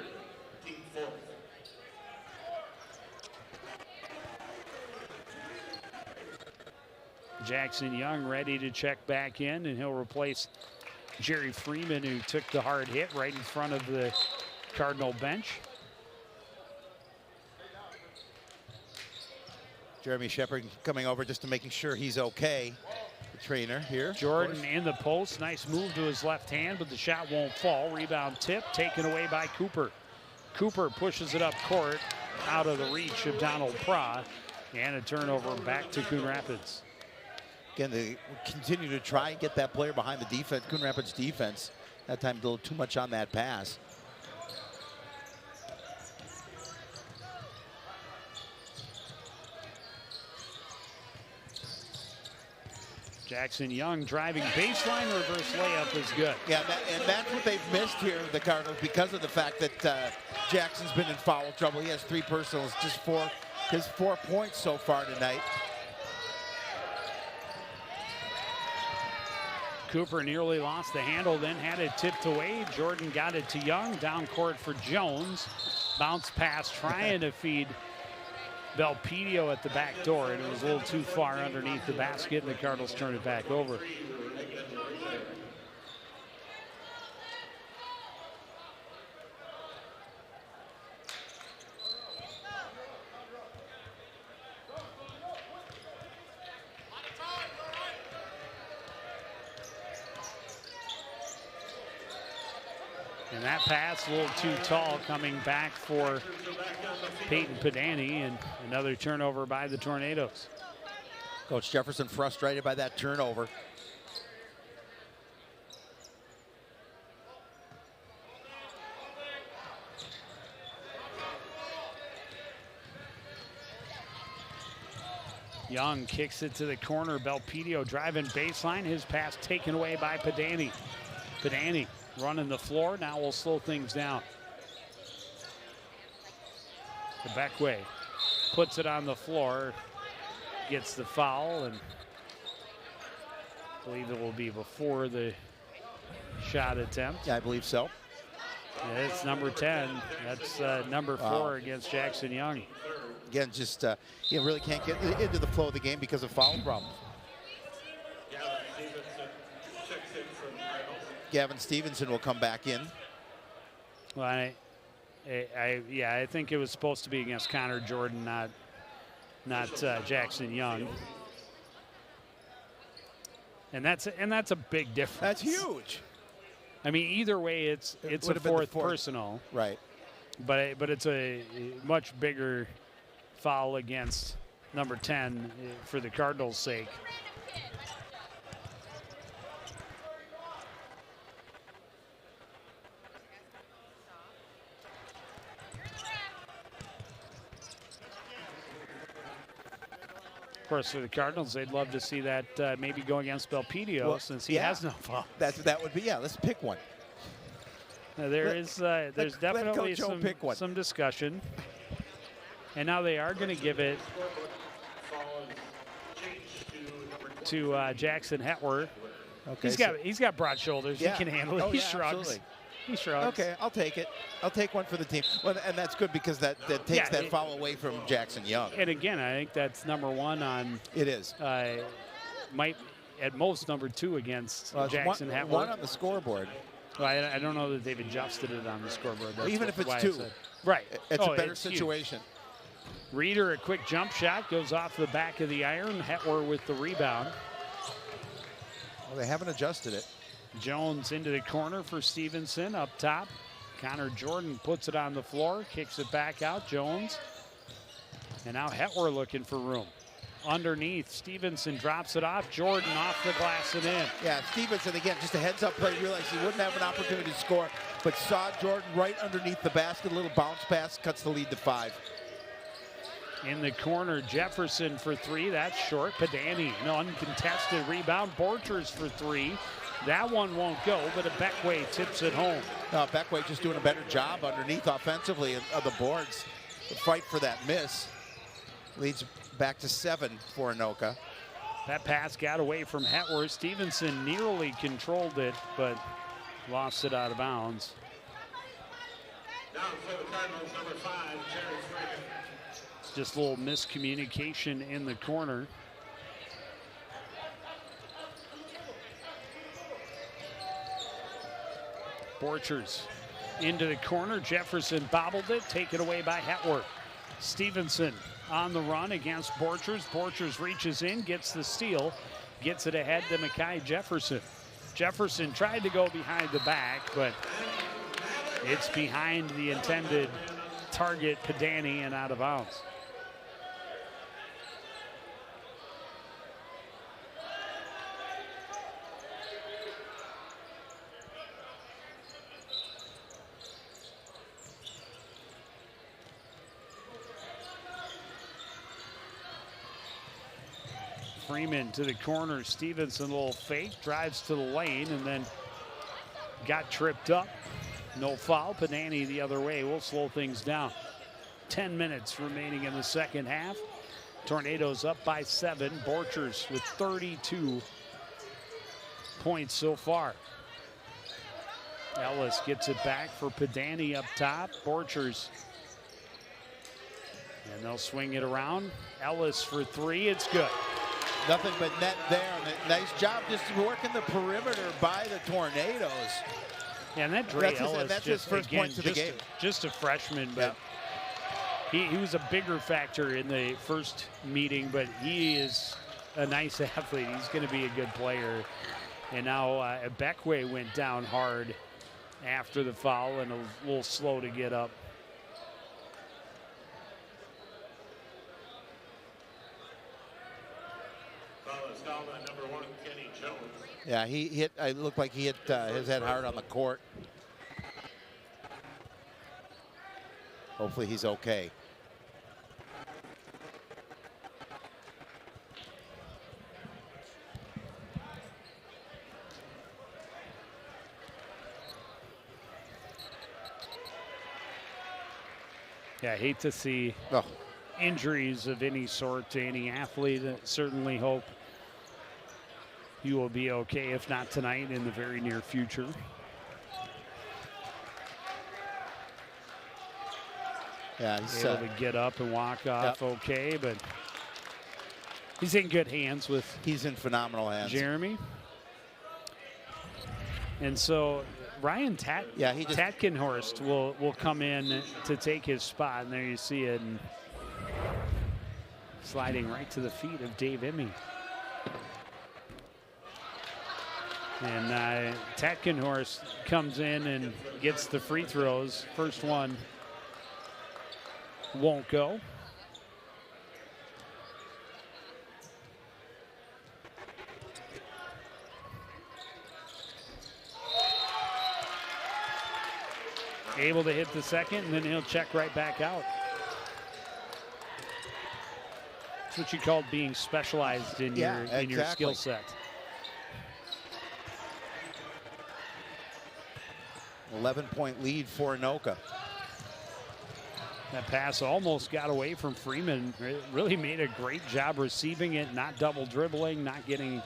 Jackson Young ready to check back in, and he'll replace Jerry Freeman, who took the hard hit right in front of the Cardinal bench. Jeremy Shepard coming over just to making sure he's okay. The trainer here. Jordan in the post. Nice move to his left hand, but the shot won't fall. Rebound tip taken away by Cooper. Cooper pushes it up court, out of the reach of Donald Pra, and a turnover back to Coon Rapids. Again, they continue to try and get that player behind the defense, Coon Rapids defense. That time a little too much on that pass. Jackson Young driving baseline, reverse layup is good. Yeah, and that's what they've missed here, the Cardinals, because of the fact that Jackson's been in foul trouble. He has 3 personals, just his 4 points so far tonight. Cooper nearly lost the handle, then had it tipped away. Jordan got it to Young, down court for Jones. Bounce pass trying to feed Belpedio at the back door, and it was a little too far underneath the basket, and the Cardinals turn it back over. And that pass a little too tall, coming back for Peyton Padani, and another turnover by the Tornadoes. Coach Jefferson frustrated by that turnover. Young kicks it to the corner. Belpedio driving baseline. His pass taken away by Padani. Padani running the floor. Now we'll slow things down. To Beckway. puts it on the floor, gets the foul, and I believe it will be before the shot attempt. Yeah, I believe so. Yeah, it's number 10. That's number 4 against Jackson Young. Again, just you really can't get into the flow of the game because of foul problems. Gavin Stevenson will come back in. Well, I think it was supposed to be against Connor Jordan, not Jackson Young. And that's a big difference. That's huge. I mean, either way, it's a would've been the fourth personal, Right. but it's a much bigger foul against number 10 for the Cardinals' sake. Of course, for the Cardinals, they'd love to see that maybe go against Belpedio, since he has no foul. That would be, yeah, let's pick one. There's definitely Coach O pick one. some discussion. And now they are going to give it to Jackson Hetwer. Okay, he's got broad shoulders. Yeah. He can handle it. Oh, He yeah, shrugs. absolutely. He shrugs. Okay, I'll take it. I'll take one for the team. Well, and that's good because that takes that foul away from Jackson Young. And again, I think that's number 1 on. It is. Might at most number 2 against Well, it's Jackson Hetwer. one on the scoreboard. Well, I don't know that they've adjusted it on the scoreboard. That's Even if it's why I 2. said- Right. It's a better it's huge. situation. Reeder, a quick jump shot, goes off the back of the iron. Hetwer with the rebound. Well, they haven't adjusted it. Jones into the corner for Stevenson up top. Connor Jordan puts it on the floor, kicks it back out. Jones. And now Hetwer looking for room. Underneath, Stevenson drops it off. Jordan off the glass and in. Yeah, Stevenson, again, just a heads-up play. Realized he wouldn't have an opportunity to score, but saw Jordan right underneath the basket. A little bounce pass, cuts the lead to 5. In the corner, Jefferson for 3. That's short. Padani, an uncontested rebound. Borchers for 3. That one won't go, but a Beckway tips it home. Beckway just doing a better job underneath offensively of the boards. The fight for that miss leads back to 7 for Anoka. That pass got away from Hetwer. Stevenson nearly controlled it, but lost it out of bounds. Down for the Cardinals, number 5, Jerry Springer. It's just a little miscommunication in the corner. Borchers into the corner. Jefferson bobbled it, taken away by Hetwer. Stevenson on the run against Borchers. Borchers reaches in, gets the steal, gets it ahead to Mekhi Jefferson. Jefferson tried to go behind the back, but it's behind the intended target, Padani, and out of bounds. Freeman to the corner. Stevenson, a little fake, drives to the lane, and then got tripped up. No foul. Padani the other way. We'll slow things down. 10 minutes remaining in the second half. Tornadoes up by 7. Borchers with 32 points so far. Ellis gets it back for Padani up top. Borchers. And they'll swing it around. Ellis for 3. It's good. Nothing but net there. And a nice job just working the perimeter by the Tornadoes. Yeah, and that Dre Ellis, that's just, his first again, points of the game. Just a freshman, but he was a bigger factor in the first meeting, but he is a nice athlete. He's going to be a good player. And now Beckway went down hard after the foul and a little slow to get up. Number 1, Kenny Jones. Yeah, he hit. It looked like he hit his head hard on the court. Hopefully he's okay. Yeah, I hate to see injuries of any sort to any athlete. I certainly hope you will be okay, if not tonight, in the very near future. Yeah, he's Able to get up and walk off okay, but he's in good hands with he's in phenomenal hands. Jeremy. And so Ryan Tatkenhorst will come in to take his spot, and there you see it, and sliding right to the feet of Dave Emmy. And Tatkenhorst comes in and gets the free throws. First one won't go. Able to hit the second, and then he'll check right back out. That's what you call being specialized in your skill set. 11-point lead for Anoka. That pass almost got away from Freeman. Really made a great job receiving it, not double dribbling, not getting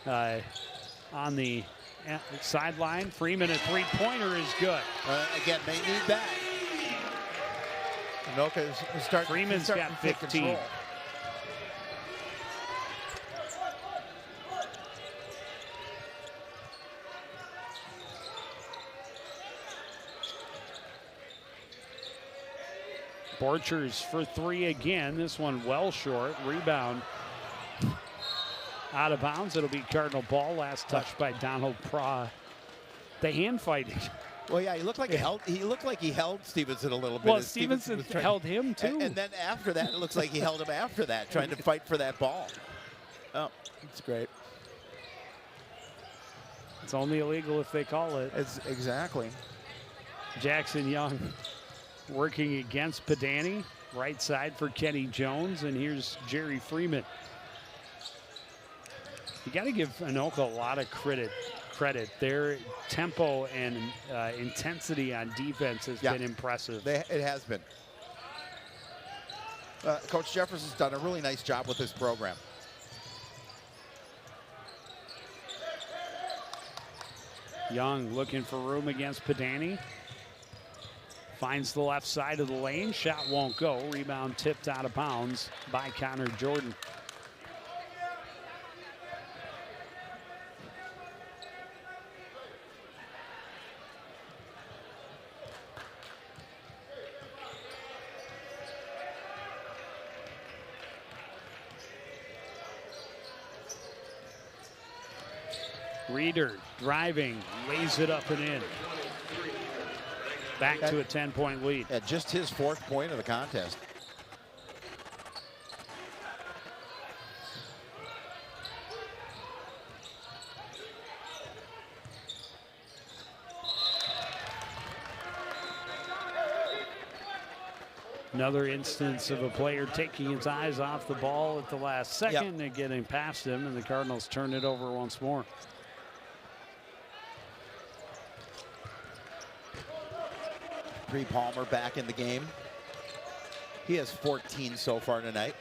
on the sideline. Freeman, a three-pointer is good. Again, they need that. Anoka is starting. Freeman's got 15. Borchers for three again. This one well short. Rebound out of bounds. It'll be Cardinal ball. Last touch by Donald Praw. The hand fighting. Well, yeah, he looked like he held Stevenson a little bit. Well, Stevenson held him too. And then after that, it looks like he held him after that, trying to fight for that ball. Oh, it's great. It's only illegal if they call it. It's exactly. Jackson Young working against Padani. Right side for Kenny Jones, and here's Jerry Freeman. You got to give Anoka a lot of credit. Their tempo and intensity on defense has been impressive. It has been. Coach Jeffers has done a really nice job with this program. Young looking for room against Padani. Finds the left side of the lane. Shot won't go. Rebound tipped out of bounds by Connor Jordan. Reeder driving, lays it up and in. Back to a 10-point lead. Yeah, just his fourth point of the contest. Another instance of a player taking his eyes off the ball at the last second and getting past him, and the Cardinals turn it over once more. Bree Palmer back in the game. He has 14 so far tonight.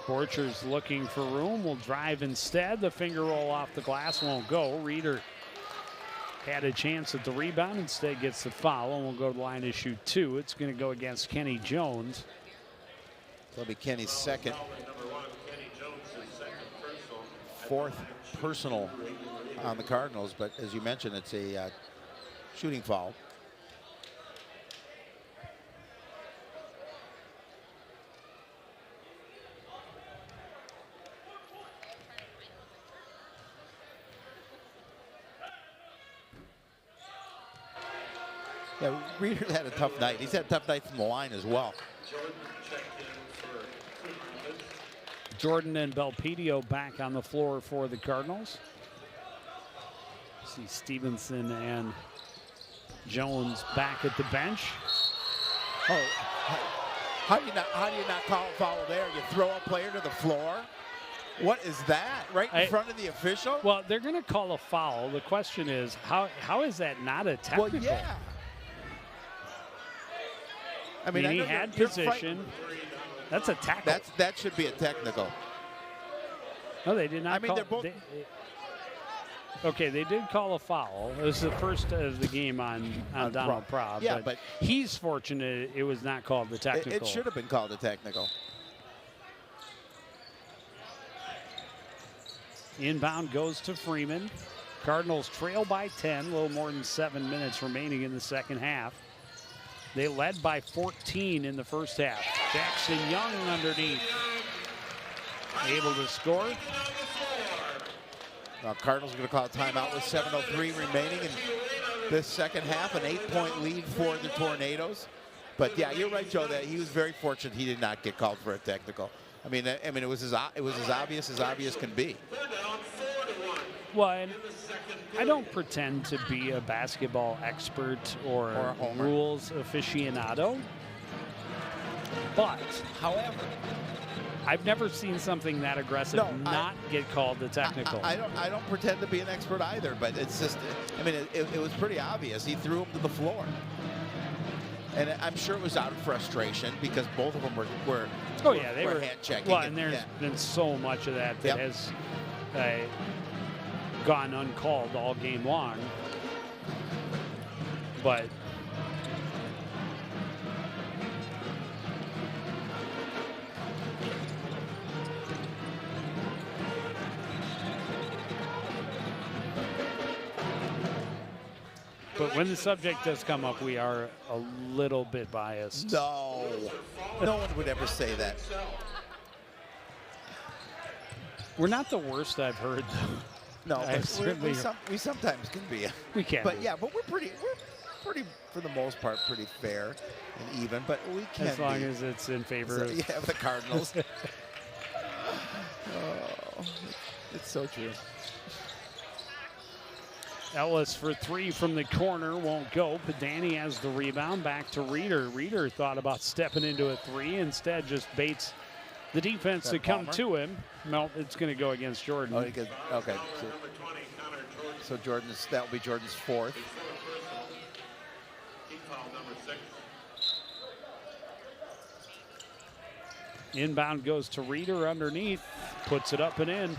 Borchers looking for room, will drive instead. The finger roll off the glass won't go. Reeder had a chance at the rebound, instead gets the foul, and will go to the line to shoot two. It's going to go against Kenny Jones. That'll be Kenny's second. Fourth personal on the Cardinals, but as you mentioned, it's a shooting foul. Yeah, Reeder had a tough night. He's had a tough night from the line as well. Jordan and Belpedio back on the floor for the Cardinals. See Stevenson and Jones back at the bench. Oh, how do you not call a foul there? You throw a player to the floor? What is that? Right in front of the official? Well, they're going to call a foul. The question is, how is that not a technical? Well, yeah. I mean, he know had you're position. That's a tackle. That should be a technical. No, they did not. I mean, call, they're both. Okay, they did call a foul. It was the first of the game on Donald Probb. Yeah, but he's fortunate it was not called the technical. It should have been called a technical. Inbound goes to Freeman. Cardinals trail by 10, a little more than 7 minutes remaining in the second half. They led by 14 in the first half. Jackson Young underneath. Able to score. Cardinals are going to call a timeout with 7:03 remaining in this second half, an 8-point lead for the Tornadoes. But yeah, you're right, Joe, that he was very fortunate he did not get called for a technical. I mean, it was as obvious can be. Well, and I don't pretend to be a basketball expert or a homer. rules aficionado. But, however, I've never seen something that aggressive not get called the technical. I don't pretend to be an expert either, but it's just, I mean, it was pretty obvious. He threw him to the floor. And I'm sure it was out of frustration because both of them were they were hand checking. Well, and there's been so much of that has gone uncalled all game long. But when the subject does come up, we are a little bit biased. No one would ever say that. We're not the worst I've heard, though. No, we sometimes can be. We can. But yeah, but we're pretty, for the most part, pretty fair and even. But we can as long as it's in favor of the Cardinals. Oh, it's so true. Ellis for three from the corner won't go. Padani has the rebound. Back to Reeder. Reeder thought about stepping into a three. Instead, just baits the defense to come to him. No, it's going to go against Jordan. Oh, okay. So that will be Jordan's fourth. Inbound goes to Reeder underneath. Puts it up and in.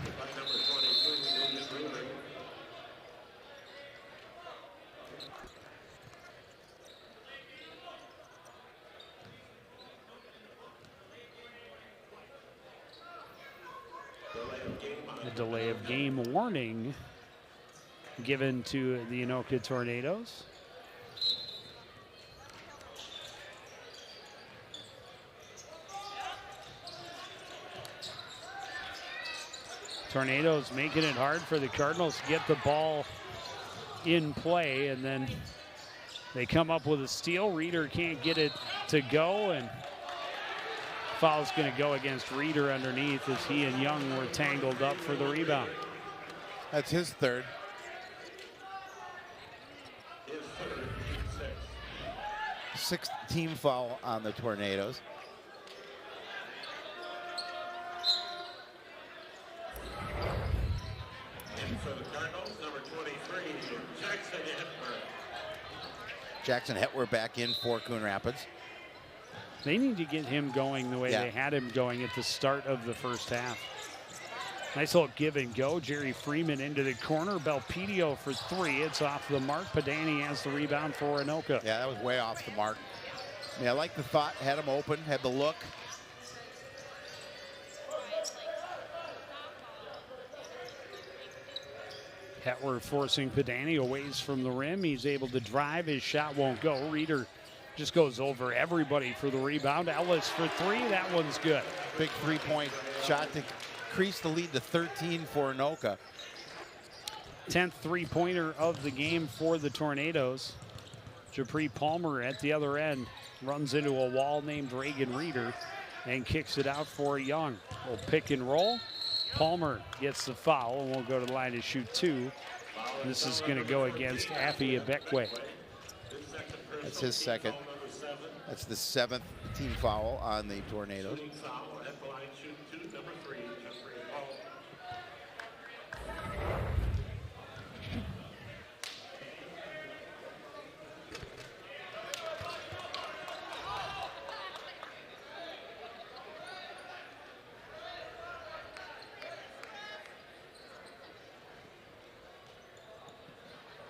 A delay of game warning given to the Anoka Tornadoes. Tornadoes making it hard for the Cardinals to get the ball in play, and then they come up with a steal. Reeder can't get it to go, and foul's going to go against Reeder underneath as he and Young were tangled up for the rebound. That's his third. Sixth team foul on the Tornadoes. And for the Cardinals, number 23, Jackson Hetwer. Jackson Hetwer back in for Coon Rapids. They need to get him going the way they had him going at the start of the first half. Nice little give and go. Jerry Freeman into the corner. Belpedio for three. It's off the mark. Padani has the rebound for Anoka. Yeah, that was way off the mark. I mean, I like the thought. Had him open, had the look. Hetwer forcing Padani a ways from the rim. He's able to drive. His shot won't go. Reeder just goes over everybody for the rebound. Ellis for three. That one's good. Big three-point shot to increase the lead to 13 for Anoka. 10th three-pointer of the game for the Tornadoes. Japri Palmer at the other end runs into a wall named Reagan Reeder and kicks it out for Young. We'll pick and roll. Palmer gets the foul and will go to the line to shoot two. This is going to go against Afi Abekwe. That's his second. That's the seventh team foul on the Tornadoes.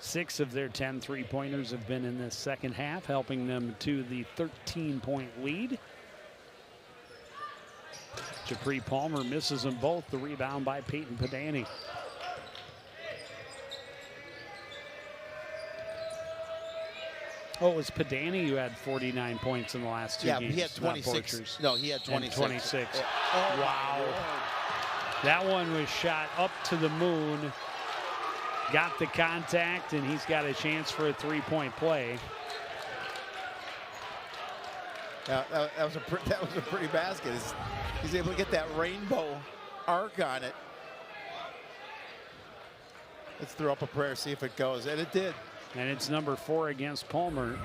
6 of their 10 3-pointers have been in this second half, helping them to the 13-point lead. Japri Palmer misses them both. The rebound by Peyton Padani. Oh, it was Padani who had 49 points in the last 2 games. Yeah, he had 26. No, he had 26. 26. Oh, wow. That one was shot up to the moon. Got the contact, and he's got a chance for a 3-point play. That was a pretty basket. He's able to get that rainbow arc on it. Let's throw up a prayer, see if it goes, and it did. And it's number 4 against Palmer.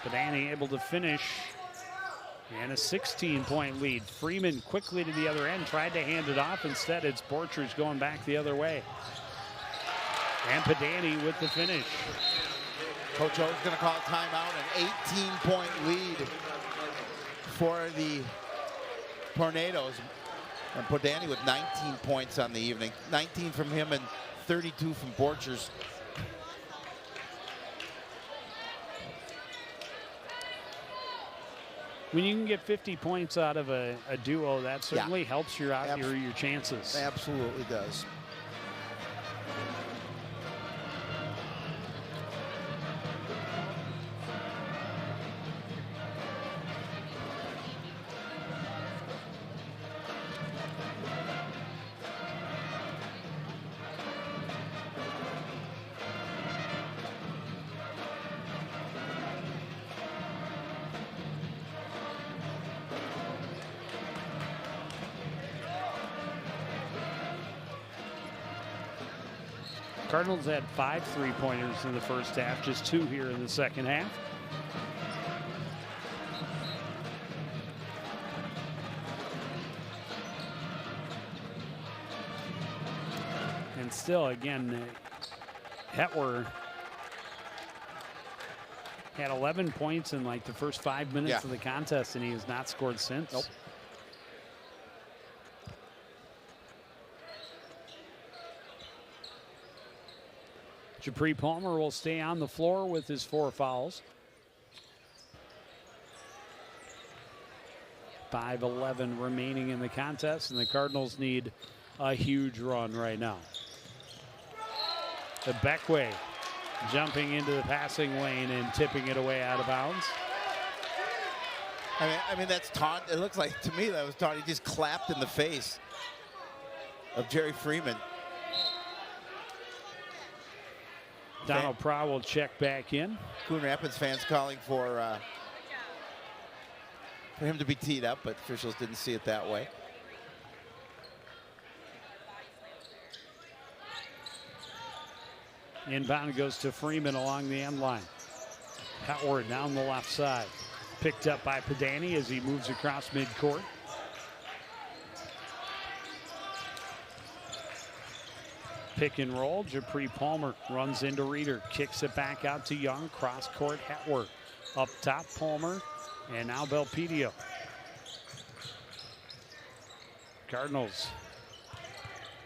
Padani able to finish. And a 16-point lead. Freeman quickly to the other end, tried to hand it off. Instead, it's Borchers going back the other way. And Padani with the finish. Coach O's going to call a timeout. An 18-point lead for the Tornadoes. And Padani with 19 points on the evening. 19 from him and 32 from Borchers. When you can get 50 points out of a duo, that certainly helps your chances. Absolutely does. Cardinals had 5 3-pointers in the first half, just 2 here in the second half. And still, again, Hetwer had 11 points in like the first 5 minutes of the contest, and he has not scored since. Nope. Japri Palmer will stay on the floor with his 4 fouls. 5:11 remaining in the contest, and the Cardinals need a huge run right now. The Beckway jumping into the passing lane and tipping it away out of bounds. I mean that's taunt. It looks like to me that was taunt. He just clapped in the face of Jerry Freeman. Donald Prow will check back in. Coon Rapids fans calling for him to be teed up, but officials didn't see it that way. Inbound goes to Freeman along the end line. Howard down the left side. Picked up by Padani as he moves across midcourt. Pick and roll. Japri Palmer runs into Reeder. Kicks it back out to Young. Cross court Hetwer. Up top Palmer. And now Belpedio. Cardinals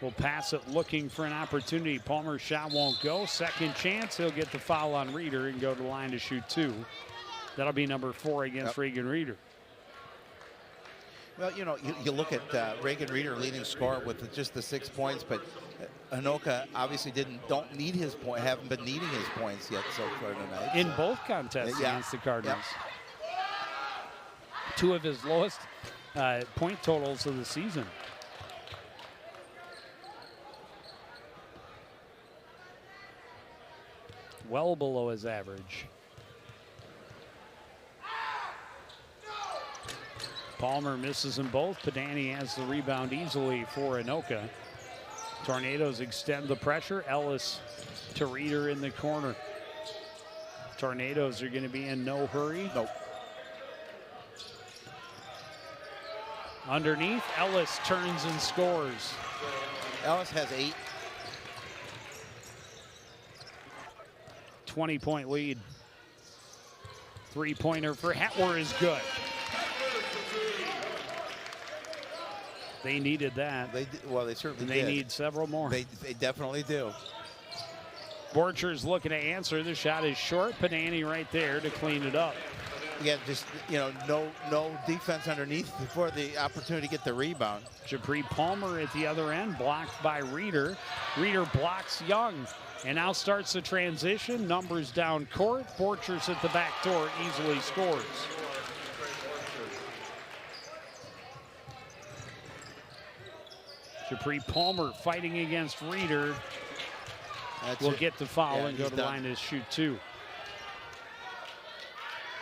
will pass it looking for an opportunity. Palmer's shot won't go. Second chance. He'll get the foul on Reeder and go to the line to shoot 2. That'll be number 4 against Reagan Reeder. Well, you know, you look at Reagan Reeder leading scorer with just the 6 points, but Anoka obviously don't need his point, haven't been needing his points yet so far tonight. In both contests against the Cardinals. 2 of his lowest point totals of the season. Well below his average. Palmer misses them both. Padani has the rebound easily for Anoka. Tornadoes extend the pressure. Ellis to Reeder in the corner. Tornadoes are going to be in no hurry. Nope. Underneath, Ellis turns and scores. Ellis has 8. 20-point lead. 3-pointer for Hetwer is good. They needed that. Well, they certainly They did. need several more. They definitely do. Borchers looking to answer. The shot is short. Panani right there to clean it up. Again, just, no defense underneath for the opportunity to get the rebound. Jabri Palmer at the other end, blocked by Reeder. Reeder blocks Young, and now starts the transition. Numbers down court. Borchers at the back door easily scores. Jabri Palmer fighting against Reeder. Will get the foul and go to the line to shoot two.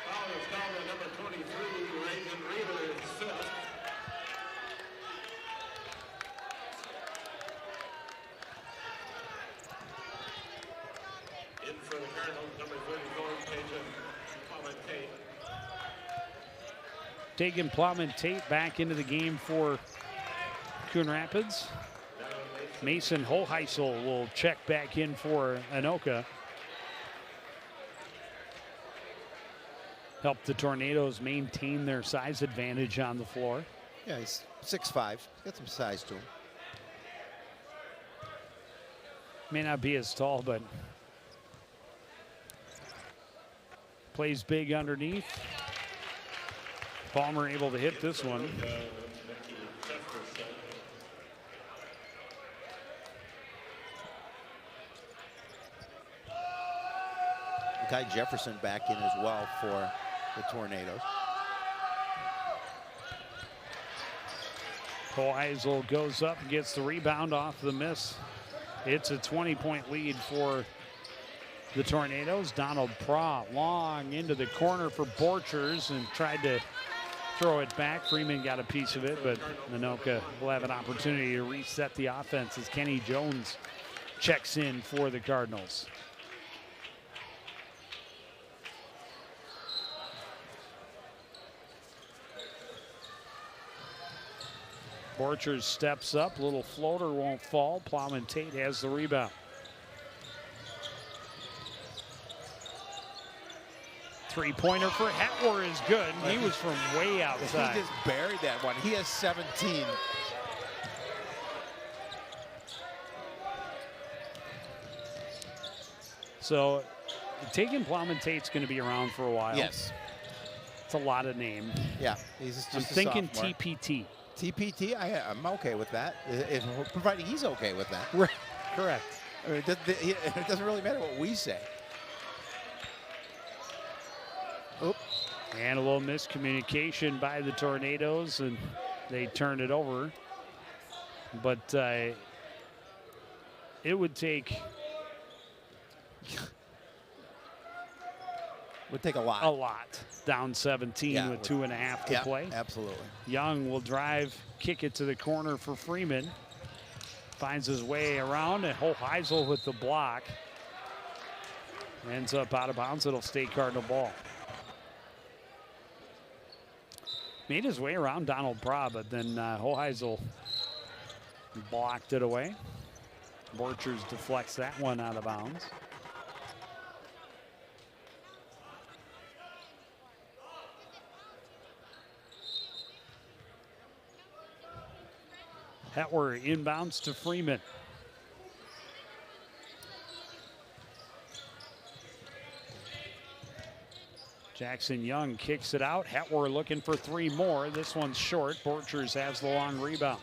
Foul is called on number 23, Reagan Reeder, fifth. In for the Cardinals, number 34, Taking Plum Tate back into the game for Coon Rapids. Mason Hoheisel will check back in for Anoka. Help the Tornadoes maintain their size advantage on the floor. Yeah, he's 6'5". Got some size to him. May not be as tall, but plays big underneath. Palmer able to hit this one. Kai Jefferson back in as well for the Tornadoes. Hoheisel goes up and gets the rebound off the miss. It's a 20-point lead for the Tornadoes. Donald Pra long into the corner for Borchers and tried to throw it back. Freeman got a piece of it, but Anoka will have an opportunity to reset the offense as Kenny Jones checks in for the Cardinals. Borchers steps up, little floater won't fall. Plowman Tate has the rebound. Three-pointer for Hetwer is good. He was from way outside. He just buried that one. He has 17. So taking Plowman Tate's going to be around for a while. Yes. It's a lot of name. Yeah, he's just I'm a thinking sophomore. TPT. TPT, I'm okay with that, providing he's okay with that. Right. Correct. I mean, it doesn't really matter what we say. Oop. And a little miscommunication by the Tornadoes, and they turned it over. But it would take a lot. A lot. Down 17 with 2.5 to play. Absolutely. Young will drive, kick it to the corner for Freeman. Finds his way around, and Hoheisel with the block. Ends up out of bounds. It'll stay Cardinal ball. Made his way around Donald Pra, but then Hoheisel blocked it away. Borchers deflects that one out of bounds. Hetwer inbounds to Freeman. Jackson Young kicks it out. Hetwer looking for three more. This one's short. Borchers has the long rebound.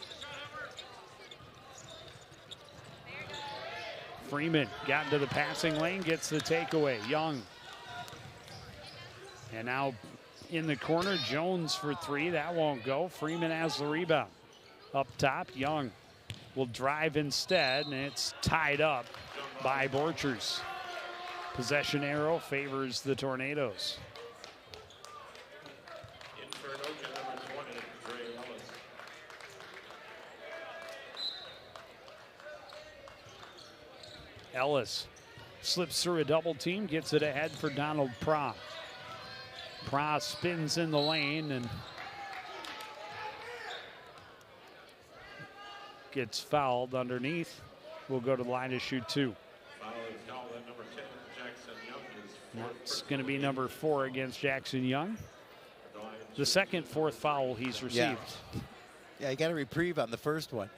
Freeman got into the passing lane, gets the takeaway. Young. And now in the corner, Jones for three. That won't go. Freeman has the rebound. Up top, Young will drive instead, and it's tied up by Borchers. Possession arrow favors the Tornadoes. In for Anoka, number 20, Dre Ellis. Ellis slips through a double team, gets it ahead for Donald Pra. Pra spins in the lane and gets fouled underneath. We'll go to the line to shoot two. Foul is called on number 10, Jackson Young. That's going to be number 4 against Jackson Young. The second fourth foul he's received. Yeah. Yeah, he got a reprieve on the first one.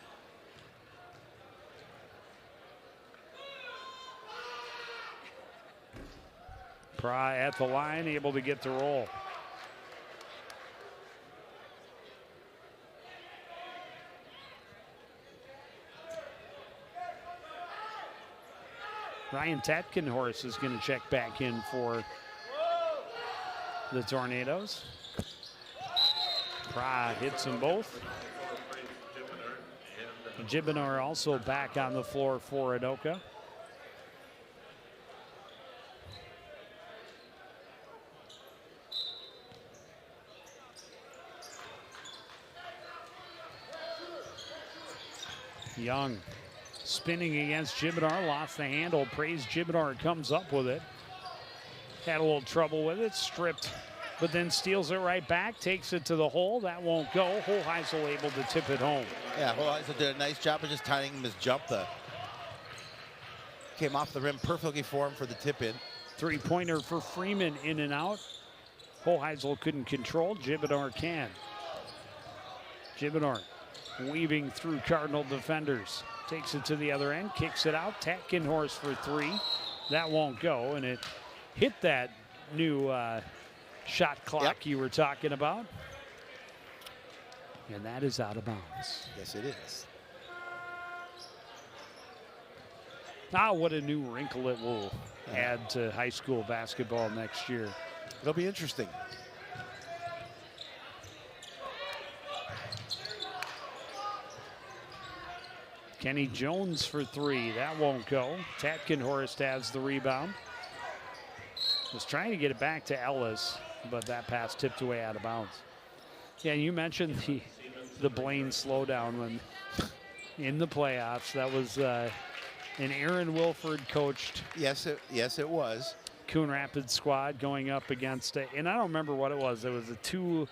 Pry at the line, able to get the roll. Ryan Tatkenhorst is going to check back in for the Tornadoes. Pry hits them both. Jibinor also back on the floor for Anoka. Young spinning against Jibinor, lost the handle. Praise Jibinor comes up with it. Had a little trouble with it, stripped, but then steals it right back, takes it to the hole. That won't go. Hoheisel able to tip it home. Yeah, Hoheisel did a nice job of just timing his jump. Came off the rim perfectly for him for the tip in. Three-pointer for Freeman, in and out. Hoheisel couldn't control. Jibinor can. Jibinor weaving through Cardinal defenders. Takes it to the other end, kicks it out. Tatkenhorst for three. That won't go, and it hit that new shot clock you were talking about. And that is out of bounds. Yes, it is. Now, what a new wrinkle it will add to high school basketball next year. It'll be interesting. Kenny Jones for three. That won't go. Tatkenhorst has the rebound. Was trying to get it back to Ellis, but that pass tipped away out of bounds. Yeah, you mentioned the Blaine slowdown when in the playoffs. That was an Aaron Wilford coached. Yes, it was. Coon Rapids squad going up against it, and I don't remember what it was. It was a two.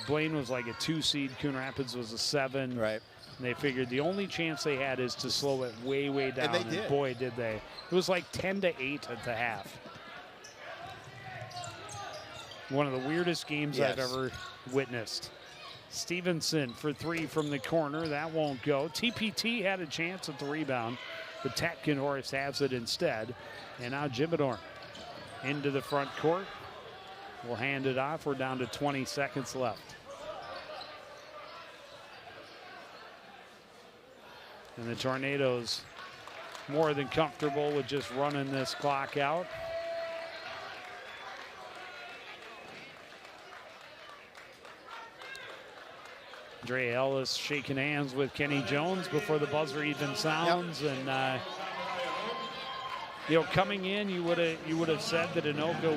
Blaine was like a 2 seed. Coon Rapids was a 7. Right. And they figured the only chance they had is to slow it way, way down. And they did. Boy, did they. It was like 10-8 at the half. One of the weirdest games I've ever witnessed. Stevenson for three from the corner. That won't go. TPT had a chance at the rebound, but Tatkenhorst has it instead. And now Jibinor into the front court. We'll hand it off. We're down to 20 seconds left. And the Tornadoes more than comfortable with just running this clock out. Dre Ellis shaking hands with Kenny Jones before the buzzer even sounds. And you know, coming in, you would have said that Anoka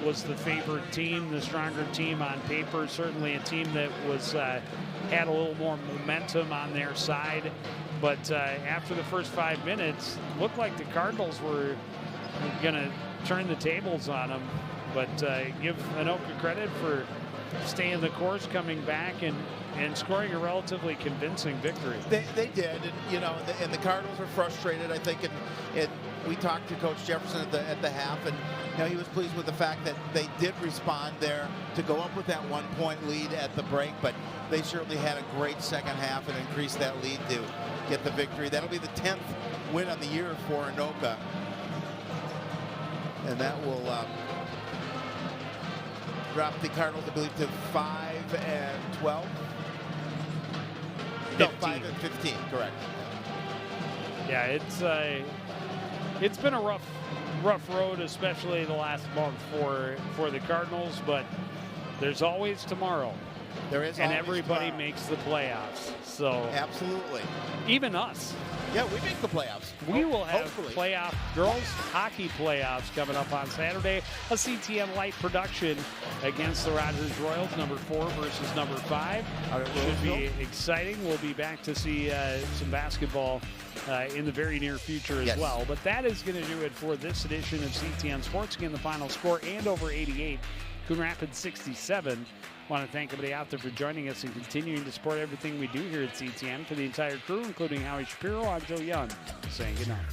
was the favored team, the stronger team on paper. Certainly a team that was had a little more momentum on their side. But after the first 5 minutes, looked like the Cardinals were going to turn the tables on them. But give Anoka credit for staying the course, coming back, and scoring a relatively convincing victory. They did, and you know, and the Cardinals were frustrated, I think, and we talked to Coach Jefferson at the half, and you know, he was pleased with the fact that they did respond there to go up with that 1-point lead at the break, but they certainly had a great second half and increased that lead to get the victory. That'll be the 10th win on the year for Anoka, and that will drop the Cardinals, I believe, to 5-12. No, 5-15, correct. Yeah, it's been a rough road, especially the last month for the Cardinals, but there's always tomorrow. There is, and everybody makes the playoffs. So absolutely, even us. Yeah, we make the playoffs. We will have playoff girls hockey playoffs coming up on Saturday. A CTN light production against the Rogers Royals, number 4 versus number 5. Should be exciting. We'll be back to see some basketball in the very near future as well. But that is going to do it for this edition of CTN Sports. Again, the final score and over 88. Coon Rapids 67. Want to thank everybody out there for joining us and continuing to support everything we do here at CTN. For the entire crew, including Howie Shapiro, I'm Joe Young, saying good night.